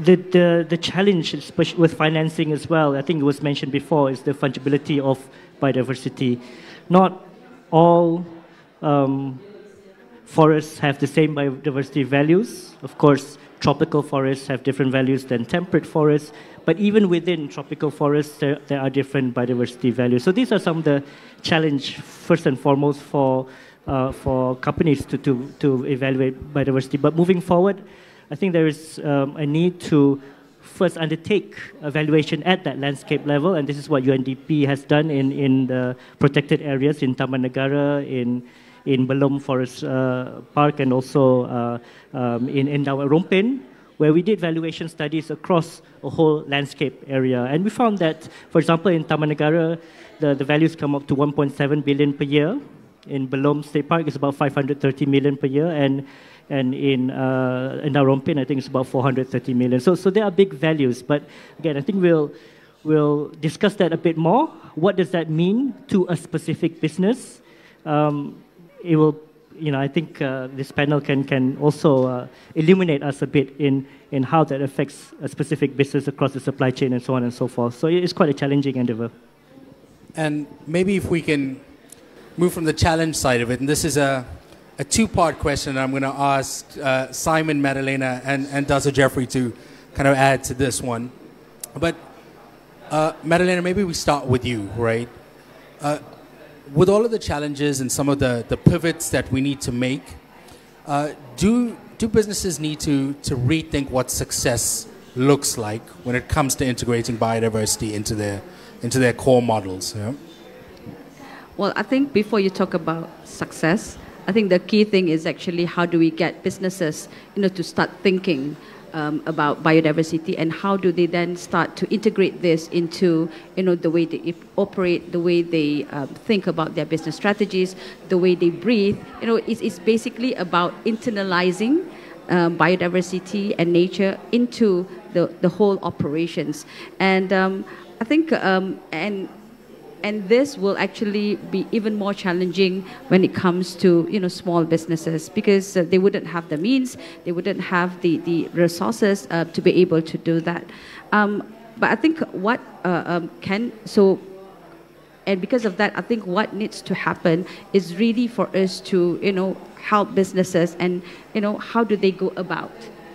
the challenge, especially with financing as well. I think it was mentioned before, is the fungibility of biodiversity. Not all forests have the same biodiversity values. Of course, tropical forests have different values than temperate forests, but even within tropical forests, there are different biodiversity values. So these are some of the challenge, first and foremost, for companies to evaluate biodiversity. But moving forward, I think there is a need to first undertake evaluation at that landscape level, and this is what UNDP has done in the protected areas in Taman Negara, in Belum Forest Park, and also in Rompin, where we did valuation studies across a whole landscape area. And we found that, for example, in Taman Negara, the values come up to 1.7 billion per year. In Belum State Park, it's about 530 million per year, and in Rompin, I think it's about 430 million. So there are big values, but again, I think we'll discuss that a bit more. What does that mean to a specific business? It will, I think this panel can also illuminate us a bit in how that affects a specific business across the supply chain and so on and so forth. So it's quite a challenging endeavor. And maybe if we can move from the challenge side of it, and this is a two-part question I'm going to ask Simon, Madalena, and Dazo Jeffrey to kind of add to this one. But Madalena, maybe we start with you, right? With all of the challenges and some of the pivots that we need to make, do businesses need to rethink what success looks like when it comes to integrating biodiversity into their core models? Yeah? Well, I think before you talk about success, I think the key thing is actually how do we get businesses, to start thinking about biodiversity, and how do they then start to integrate this into, the way they operate, the way they think about their business strategies, the way they breathe. It's basically about internalizing biodiversity and nature into the whole operations. And I think, and this will actually be even more challenging when it comes to small businesses, because they wouldn't have the means, they wouldn't have the resources to be able to do that. But I think what and because of that, I think what needs to happen is really for us to help businesses, and how do they go about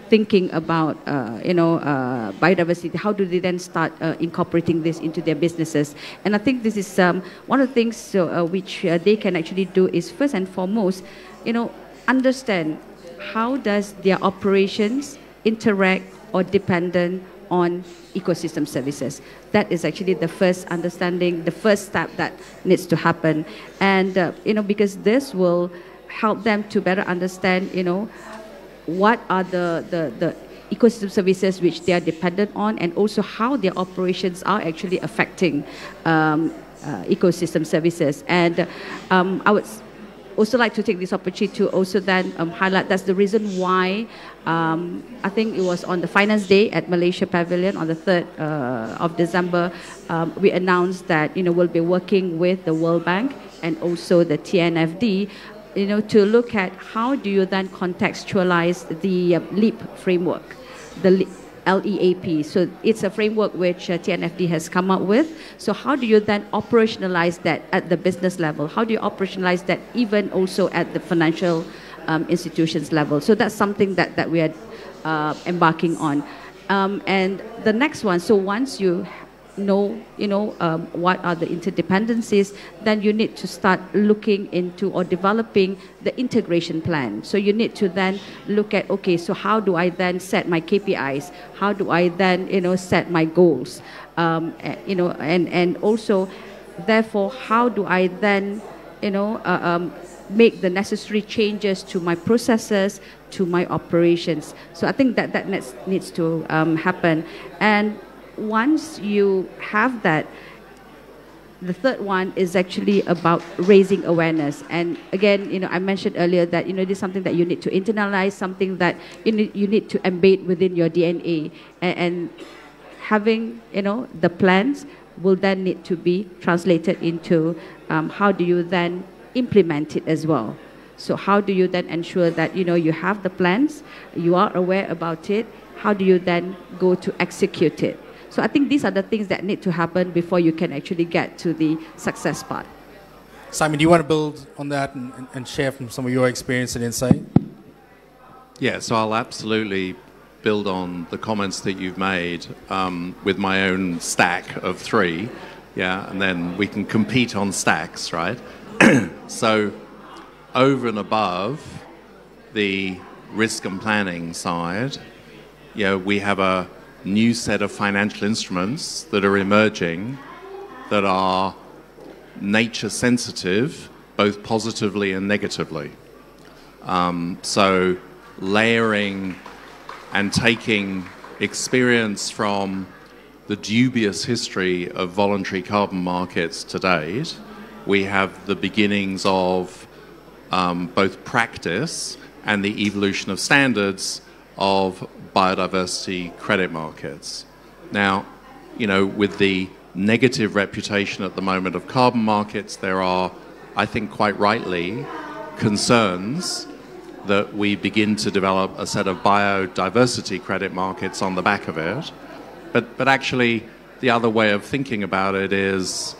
thinking about biodiversity? How do they then start incorporating this into their businesses? And I think this is one of the things which they can actually do is, first and foremost, understand how does their operations interact or dependent on ecosystem services. That is actually the first understanding, the first step that needs to happen. And because this will help them to better understand what are the ecosystem services which they are dependent on, and also how their operations are actually affecting ecosystem services. And I would also like to take this opportunity to also then highlight that's the reason why I think it was on the Finance Day at Malaysia Pavilion on the 3rd of December, we announced that we'll be working with the World Bank and also the TNFD to look at how do you then contextualize the LEAP framework, the LEAP. So it's a framework which TNFD has come up with. So how do you then operationalize that at the business level? How do you operationalize that even also at the financial institutions level? So that's something that we are embarking on. And the next one, so once you know what are the interdependencies, then you need to start looking into or developing the integration plan. So you need to then look at, okay, so how do I then set my KPIs? How do I then set my goals? And also, therefore, how do I then make the necessary changes to my processes, to my operations? So I think that needs to happen. And once you have that, the third one is actually about raising awareness. And again, I mentioned earlier that this is something that you need to internalize, something that you need to embed within your DNA, and having the plans will then need to be translated into how do you then implement it as well. So how do you then ensure that, you know, you have the plans, you are aware about it, how do you then go to execute it? So I think these are the things that need to happen before you can actually get to the success part. Simon, do you want to build on that and share from some of your experience and insight? Yeah, so I'll absolutely build on the comments that you've made with my own stack of 3. Yeah, and then we can compete on stacks, right? So over and above the risk and planning side, we have a new set of financial instruments that are emerging that are nature sensitive, both positively and negatively. So layering and taking experience from the dubious history of voluntary carbon markets to date, we have the beginnings of both practice and the evolution of standards of biodiversity credit markets. Now, with the negative reputation at the moment of carbon markets, there are, I think quite rightly, concerns that we begin to develop a set of biodiversity credit markets on the back of it. But actually, the other way of thinking about it is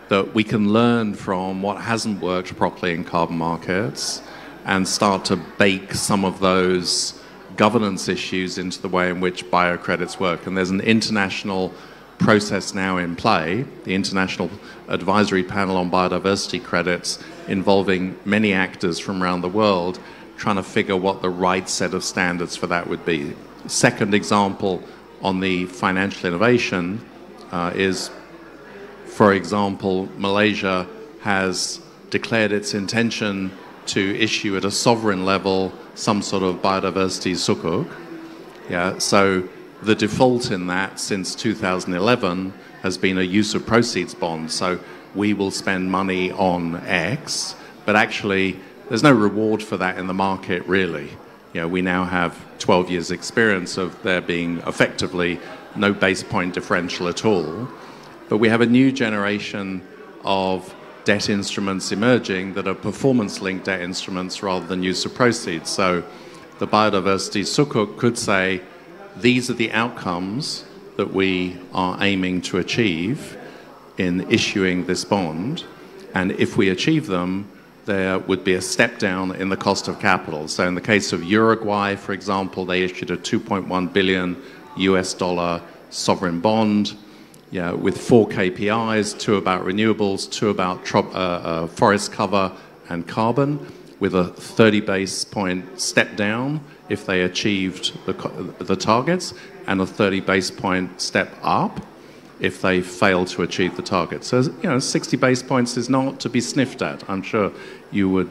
that we can learn from what hasn't worked properly in carbon markets and start to bake some of those governance issues into the way in which biocredits work. And there's an international process now in play, the International Advisory Panel on Biodiversity Credits, involving many actors from around the world, trying to figure what the right set of standards for that would be. Second example on the financial innovation is, for example, Malaysia has declared its intention to issue at a sovereign level some sort of biodiversity sukuk. So the default in that since 2011 has been a use of proceeds bond. So we will spend money on X, but actually there's no reward for that in the market, really. We now have 12 years experience of there being effectively no base point differential at all. But we have a new generation of debt instruments emerging that are performance-linked debt instruments rather than use of proceeds. So the biodiversity sukuk could say, these are the outcomes that we are aiming to achieve in issuing this bond, and if we achieve them, there would be a step down in the cost of capital. So in the case of Uruguay, for example, they issued a $2.1 billion sovereign bond, with 4 KPIs, 2 about renewables, 2 about forest cover and carbon, with a 30 basis point step down if they achieved the targets, and a 30 basis point step up if they fail to achieve the target. So, 60 basis points is not to be sniffed at. I'm sure you would,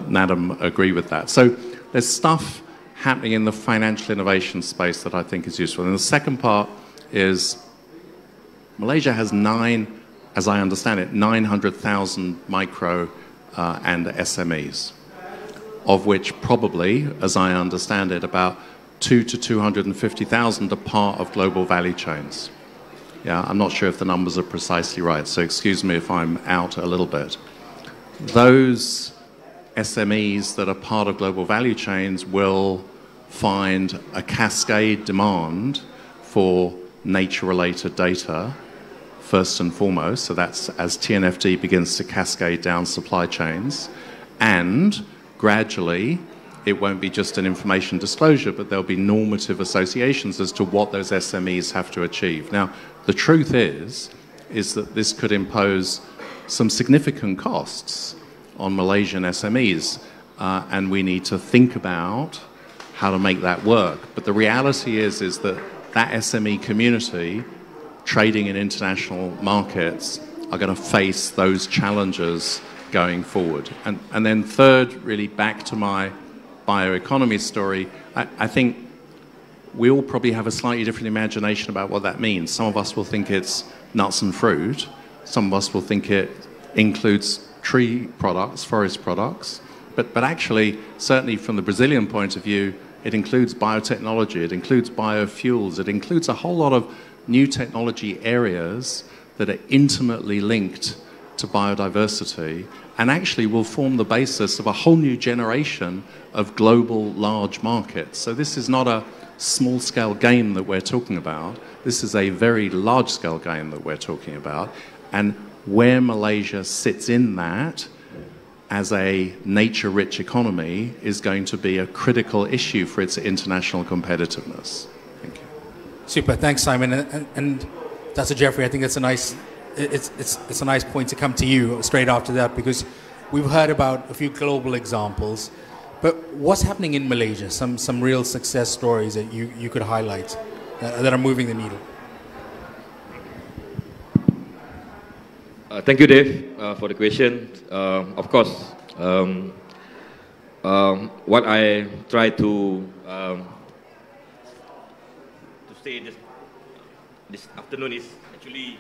Madam, agree with that. So there's stuff happening in the financial innovation space that I think is useful. And the second part is Malaysia has as I understand it, 900,000 micro and SMEs, of which probably, as I understand it, about 200 to 250,000 are part of global value chains. I'm not sure if the numbers are precisely right, so excuse me if I'm out a little bit. Those SMEs that are part of global value chains will find a cascade demand for nature-related data, first and foremost, so that's as TNFD begins to cascade down supply chains, and gradually it won't be just an information disclosure, but there'll be normative associations as to what those SMEs have to achieve. Now, the truth is that this could impose some significant costs on Malaysian SMEs, and we need to think about how to make that work. But the reality is that SME community trading in international markets are going to face those challenges going forward. And then third, really back to my bioeconomy story, I think we all probably have a slightly different imagination about what that means. Some of us will think it's nuts and fruit. Some of us will think it includes tree products, forest products. But actually, certainly from the Brazilian point of view, it includes biotechnology, it includes biofuels, it includes a whole lot of new technology areas that are intimately linked to biodiversity and actually will form the basis of a whole new generation of global large markets. So this is not a small-scale game that we're talking about. This is a very large-scale game that we're talking about. And where Malaysia sits in that as a nature-rich economy is going to be a critical issue for its international competitiveness. Thank you. Super. Thanks, Simon. And Dr. Jeffrey, I think that's a nice, it's a nice point to come to you straight after that, because we've heard about a few global examples, but what's happening in Malaysia? Some real success stories that you could highlight that are moving the needle. Thank you, Dave, for the question. Of course, what I try to say this afternoon is actually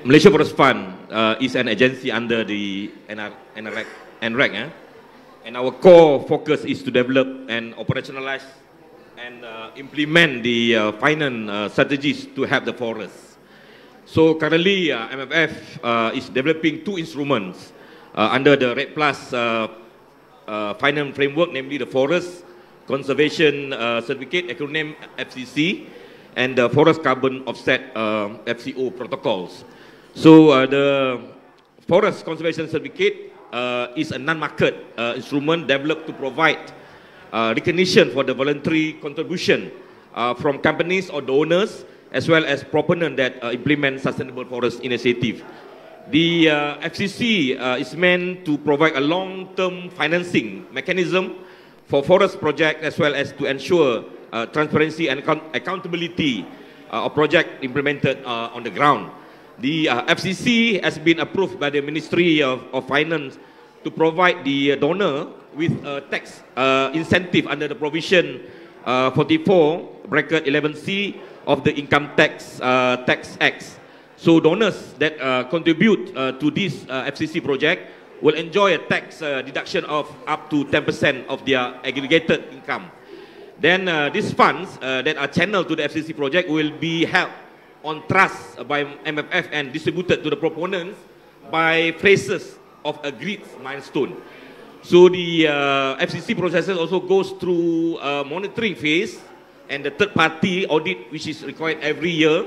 Malaysia Forest Fund is an agency under the NREC, and our core focus is to develop and operationalize and implement the finance strategies to help the forests. So currently, MFF is developing two instruments under the RED Plus finance framework, namely the Forest Conservation Certificate, acronym FCC, and the Forest Carbon Offset FCO protocols. So the Forest Conservation Certificate is a non-market instrument developed to provide recognition for the voluntary contribution from companies or donors, as well as proponents that implement sustainable forest initiative. The FCC is meant to provide a long-term financing mechanism for forest projects, as well as to ensure transparency and accountability of projects implemented on the ground. The FCC has been approved by the Ministry of Finance to provide the donor with a tax incentive under the provision 44(11C) of the Income Tax Act. So donors that contribute to this FCC project will enjoy a tax deduction of up to 10% of their aggregated income. Then these funds that are channeled to the FCC project will be held on trust by MFF and distributed to the proponents by phases of agreed milestone. So the FCC processes also goes through a monitoring phase and the third-party audit, which is required every year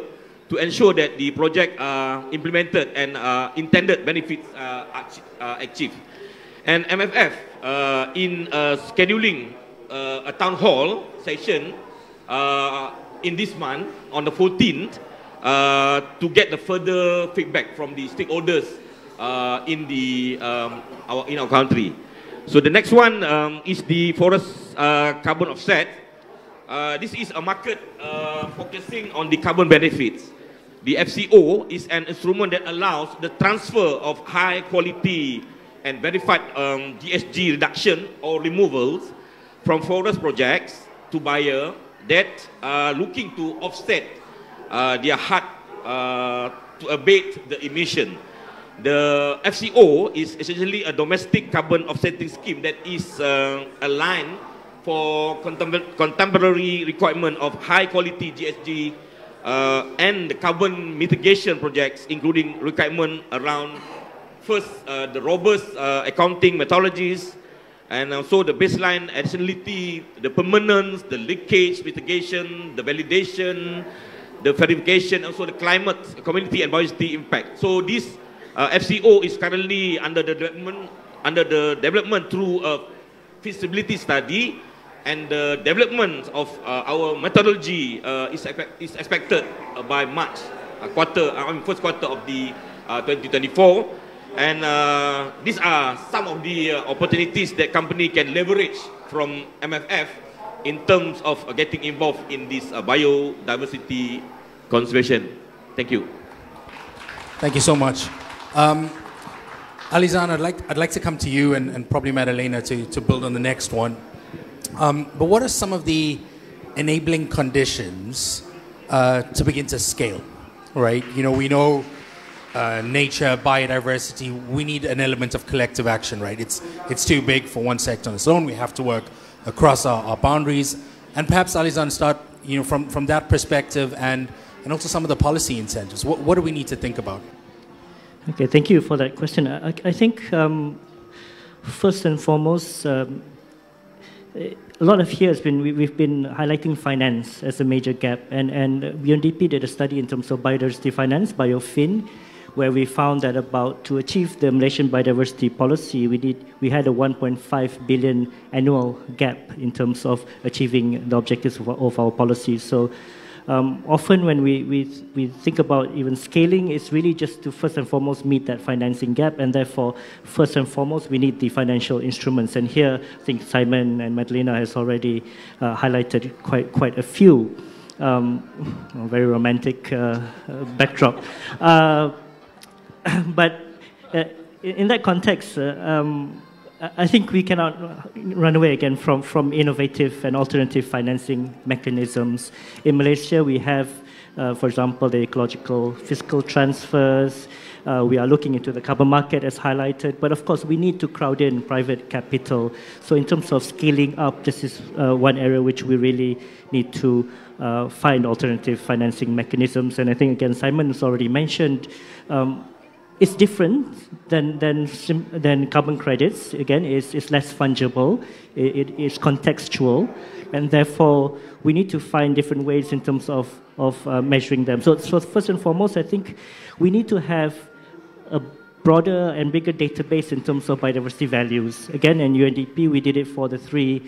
to ensure that the project are implemented and intended benefits are achieved. And MFF in scheduling a town hall session in this month on the 14th to get the further feedback from the stakeholders in our country. So the next one is the forest carbon offset. This is a market focusing on the carbon benefits. The FCO is an instrument that allows the transfer of high quality and verified GHG reduction or removals from forest projects to buyers that are looking to offset their hard to abate the emission. The FCO is essentially a domestic carbon offsetting scheme that is aligned for contemporary requirement of high quality GHG and the carbon mitigation projects, including requirement around first the robust accounting methodologies, and also the baseline additionality, the permanence, the leakage mitigation, the validation, the verification, also the climate, community and biodiversity impact. So this FCO is currently under the development through a feasibility study, and the development of our methodology is expected by March first quarter of the 2024. And these are some of the opportunities that company can leverage from MFF in terms of getting involved in this biodiversity conservation. Thank you. Thank you so much. Alizan, I'd like to come to you and probably Madalena to build on the next one. But what are some of the enabling conditions to begin to scale, right? You know, we know nature, biodiversity, we need an element of collective action, right? It's too big for one sector on its own. We have to work across our boundaries. And perhaps, Alizan, start from that perspective and also some of the policy incentives. What do we need to think about? Okay, thank you for that question. I think first and foremost, a lot of here we've been highlighting finance as a major gap, and UNDP did a study in terms of biodiversity finance, BioFin, where we found that to achieve the Malaysian biodiversity policy, we had a 1.5 billion annual gap in terms of achieving the objectives of our policies. So often when we think about even scaling, it's really just to first and foremost meet that financing gap, and therefore first and foremost we need the financial instruments. And here I think Simon and Madeline has already highlighted quite a few. Very romantic backdrop. But in that context, I think we cannot run away again from innovative and alternative financing mechanisms. In Malaysia, we have, for example, the ecological fiscal transfers. We are looking into the carbon market as highlighted, but of course we need to crowd in private capital. So in terms of scaling up, this is one area which we really need to find alternative financing mechanisms. And I think, again, Simon has already mentioned, it's different than carbon credits. Again, it's less fungible, it is contextual, and therefore we need to find different ways in terms of measuring them. So first and foremost, I think we need to have a broader and bigger database in terms of biodiversity values. Again, in UNDP, we did it for the 3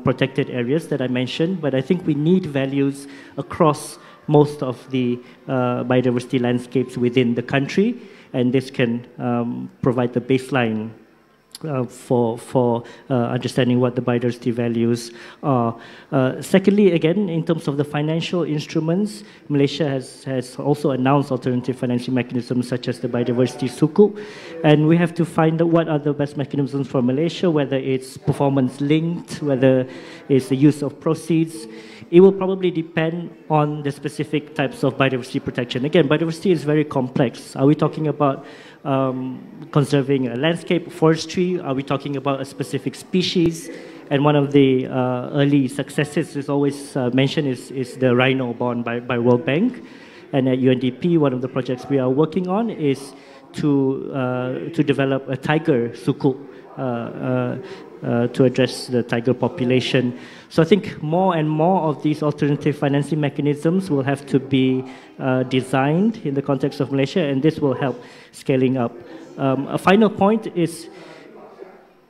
protected areas that I mentioned, but I think we need values across most of the biodiversity landscapes within the country, and this can provide the baseline for understanding what the biodiversity values are. Secondly, again, in terms of the financial instruments, Malaysia has also announced alternative financing mechanisms such as the biodiversity sukuk, and we have to find out what are the best mechanisms for Malaysia, whether it's performance linked, whether it's the use of proceeds. It will probably depend on the specific types of biodiversity protection. Again, biodiversity is very complex. Are we talking about conserving a landscape, forestry? Are we talking about a specific species? And one of the early successes is always mentioned is the rhino bond by World Bank. And at UNDP, one of the projects we are working on is to develop a tiger sukuk to address the tiger population. So I think more and more of these alternative financing mechanisms will have to be designed in the context of Malaysia, and this will help scaling up. A final point is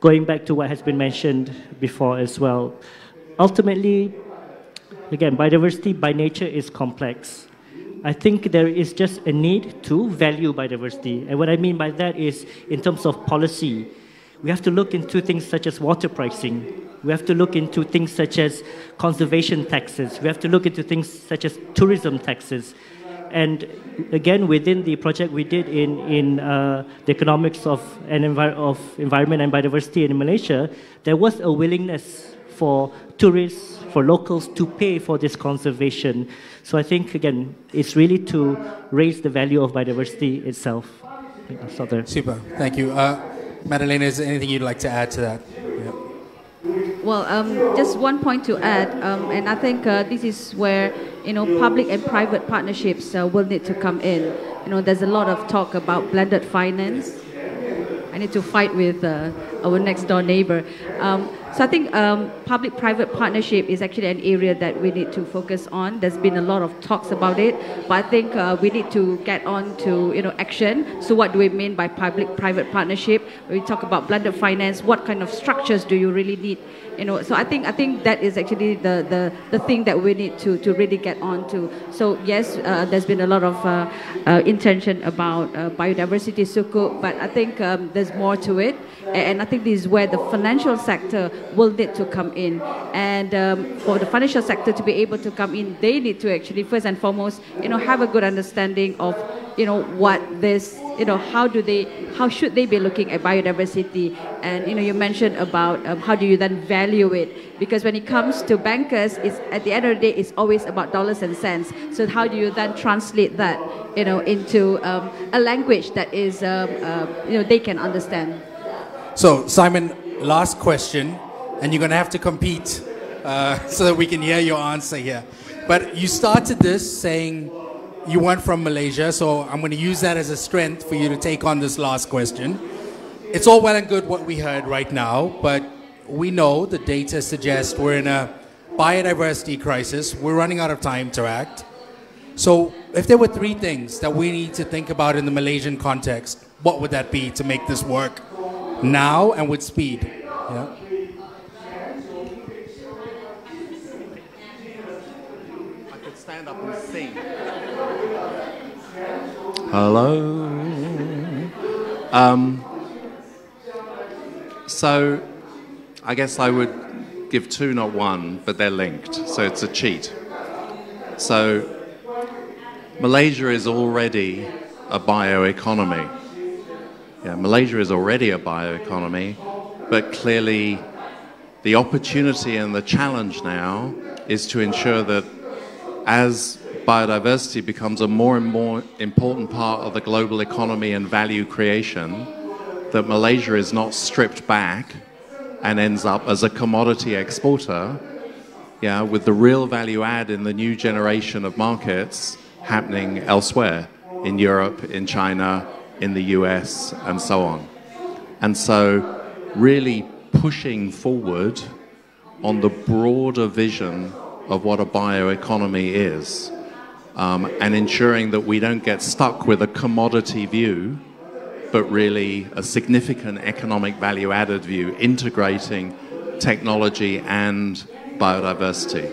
going back to what has been mentioned before as well. Ultimately, again, biodiversity by nature is complex. I think there is just a need to value biodiversity. And what I mean by that is in terms of policy, we have to look into things such as water pricing. We have to look into things such as conservation taxes. We have to look into things such as tourism taxes. And again, within the project we did in the economics of environment and biodiversity in Malaysia, there was a willingness for tourists, for locals to pay for this conservation. So I think, again, it's really to raise the value of biodiversity itself. I think I'll stop there. Super, thank you. Madeleine, is there anything you'd like to add to that? Yeah. Well, just one point to add, and I think this is where public and private partnerships will need to come in. There's a lot of talk about blended finance. I need to fight with our next door neighbor. So I think public-private partnership is actually an area that we need to focus on. There's been a lot of talks about it, but I think we need to get on to action. So what do we mean by public-private partnership? When we talk about blended finance, what kind of structures do you really need? So I think that is actually the thing that we need to really get on to. So yes, there's been a lot of intention about biodiversity sukuk, but I think there's more to it, and I think this is where the financial sector will need to come in. And for the financial sector to be able to come in, they need to actually first and foremost, have a good understanding of, what this, how should they be looking at biodiversity? And you mentioned about how do you then value it? Because when it comes to bankers, it's at the end of the day, it's always about dollars and cents. So how do you then translate that, into a language that is, they can understand? So Simon, last question, and you're going to have to compete so that we can hear your answer here. But you started this saying, you weren't from Malaysia, so I'm going to use that as a strength for you to take on this last question. It's all well and good what we heard right now, but we know the data suggests we're in a biodiversity crisis. We're running out of time to act. So if there were three things that we need to think about in the Malaysian context, what would that be to make this work now and with speed? Yeah. I could stand up and sing. Hello. So I guess I would give two, not one, but they're linked, so it's a cheat. So Malaysia is already a bioeconomy. Yeah, Malaysia is already a bioeconomy, but clearly the opportunity and the challenge now is to ensure that as biodiversity becomes a more and more important part of the global economy and value creation, that Malaysia is not stripped back and ends up as a commodity exporter, yeah, with the real value add in the new generation of markets happening elsewhere, in Europe, in China, in the US, and so on. And so really pushing forward on the broader vision of what a bioeconomy is, and ensuring that we don't get stuck with a commodity view, but really a significant economic value added view, integrating technology and biodiversity.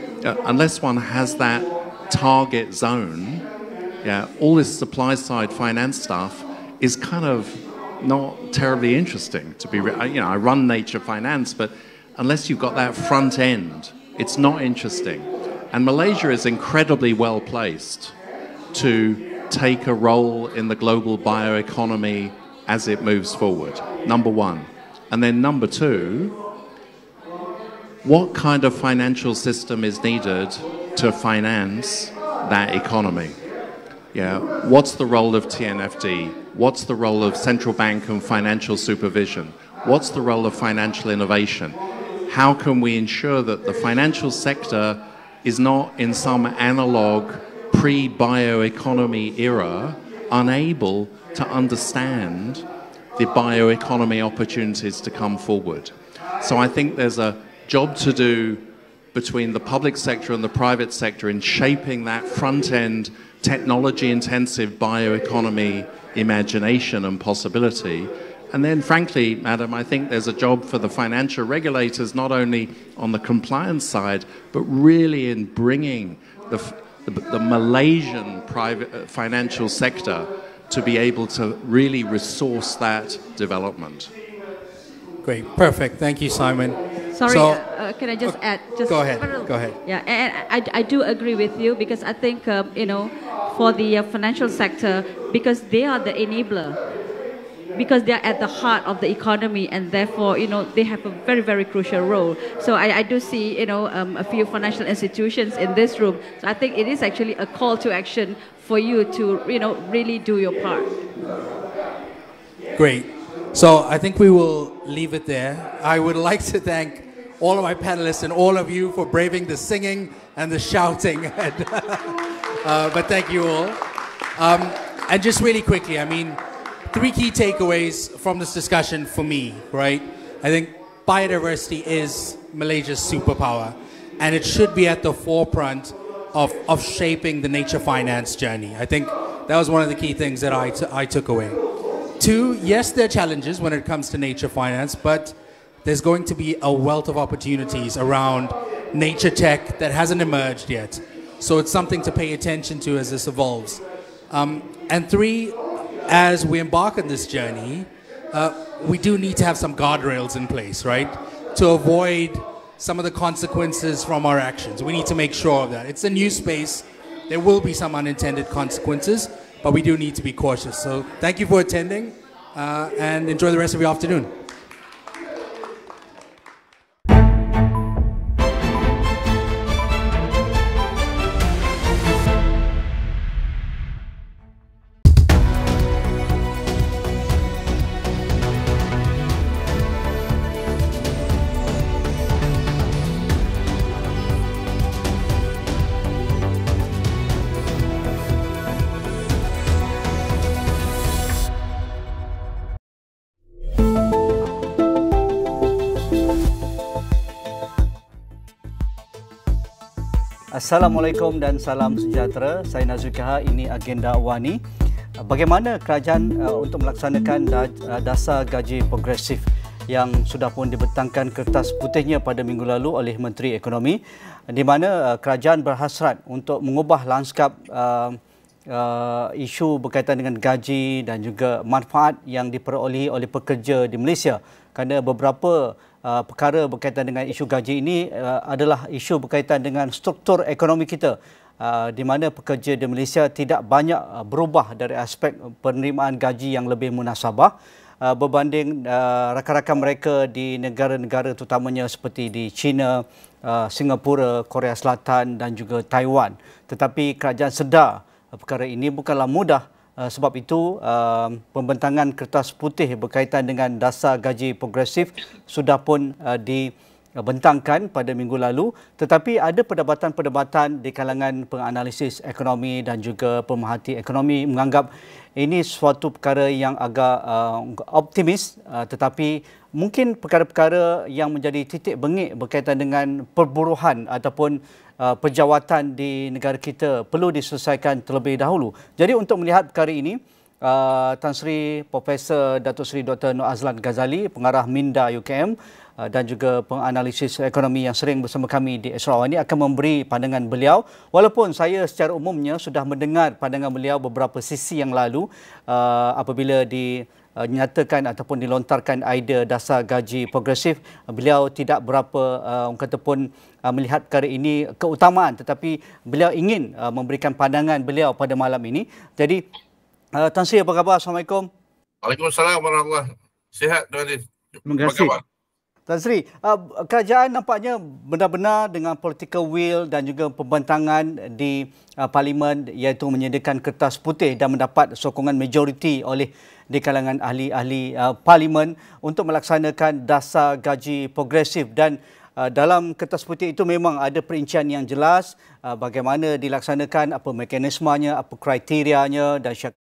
Unless one has that target zone, yeah, all this supply side finance stuff is kind of not terribly interesting to be, I run nature finance, but unless you've got that front end, it's not interesting. And Malaysia is incredibly well placed to take a role in the global bioeconomy as it moves forward, number one. And then number two, what kind of financial system is needed to finance that economy? Yeah, what's the role of TNFD? What's the role of central bank and financial supervision? What's the role of financial innovation? How can we ensure that the financial sector is not in some analog pre-bioeconomy era unable to understand the bioeconomy opportunities to come forward? So I think there's a job to do between the public sector and the private sector in shaping that front-end technology-intensive bioeconomy imagination and possibility. And then, frankly, Madam, I think there's a job for the financial regulators, not only on the compliance side, but really in bringing the Malaysian private financial sector to be able to really resource that development. Great, perfect. Thank you, Simon. Sorry, can I just add? Go ahead. Go ahead. Yeah, and I do agree with you, because I think for the financial sector, because they are the enabler, because they are at the heart of the economy, and therefore they have a very, very crucial role. So I do see a few financial institutions in this room. So I think it is actually a call to action for you to really do your part. Great. So I think we will leave it there. I would like to thank all of my panelists and all of you for braving the singing and the shouting. But thank you all. And just really quickly, I mean, 3 key takeaways from this discussion for me, right? I think biodiversity is Malaysia's superpower, and it should be at the forefront of shaping the nature finance journey. I think that was one of the key things that I took away. 2, yes, there are challenges when it comes to nature finance, but there's going to be a wealth of opportunities around nature tech that hasn't emerged yet. So it's something to pay attention to as this evolves. And 3, as we embark on this journey, we do need to have some guardrails in place, right? To avoid some of the consequences from our actions. We need to make sure of that. It's a new space. There will be some unintended consequences, but we do need to be cautious. So thank you for attending, and enjoy the rest of your afternoon. Assalamualaikum dan salam sejahtera. Saya Nazrikaha, ini agenda AWANI. Bagaimana kerajaan untuk melaksanakan dasar gaji progresif yang sudah pun dibentangkan kertas putihnya pada minggu lalu oleh Menteri Ekonomi, di mana kerajaan berhasrat untuk mengubah lanskap isu berkaitan dengan gaji dan juga manfaat yang diperolehi oleh pekerja di Malaysia. Kerana beberapa perkara berkaitan dengan isu gaji ini adalah isu berkaitan dengan struktur ekonomi kita, di mana pekerja di Malaysia tidak banyak berubah dari aspek penerimaan gaji yang lebih munasabah berbanding rakan-rakan mereka di negara-negara terutamanya seperti di China, Singapura, Korea Selatan dan juga Taiwan. Tetapi kerajaan sedar perkara ini bukanlah mudah. Sebab itu, pembentangan kertas putih berkaitan dengan dasar gaji progresif sudah pun dibentangkan pada minggu lalu. Tetapi ada perdebatan-perdebatan di kalangan penganalisis ekonomi dan juga pemerhati ekonomi menganggap ini suatu perkara yang agak optimis, tetapi mungkin perkara-perkara yang menjadi titik bengik berkaitan dengan perburuhan ataupun perjawatan di negara kita perlu diselesaikan terlebih dahulu. Jadi untuk melihat perkara ini, Tan Sri Profesor Datuk Seri Dr. Nur Azlan Ghazali, pengarah Minda UKM dan juga penganalisis ekonomi yang sering bersama kami di Astro ini akan memberi pandangan beliau. Walaupun saya secara umumnya sudah mendengar pandangan beliau beberapa sesi yang lalu apabila dinyatakan ataupun dilontarkan idea dasar gaji progresif, beliau tidak berapa orang kata pun melihat perkara ini keutamaan, tetapi beliau ingin memberikan pandangan beliau pada malam ini. Jadi Tan Sri, apa khabar? Assalamualaikum. Waalaikumsalam warahmatullahi. Sihat, Tuan Din. Terima kasih. Tan Sri, kerajaan nampaknya benar-benar dengan political will dan juga pembentangan di Parlimen, iaitu menyediakan kertas putih dan mendapat sokongan majoriti oleh di kalangan ahli-ahli Parlimen untuk melaksanakan dasar gaji progresif. Dan dalam kertas putih itu memang ada perincian yang jelas bagaimana dilaksanakan, apa mekanismenya, apa kriterianya dan syarat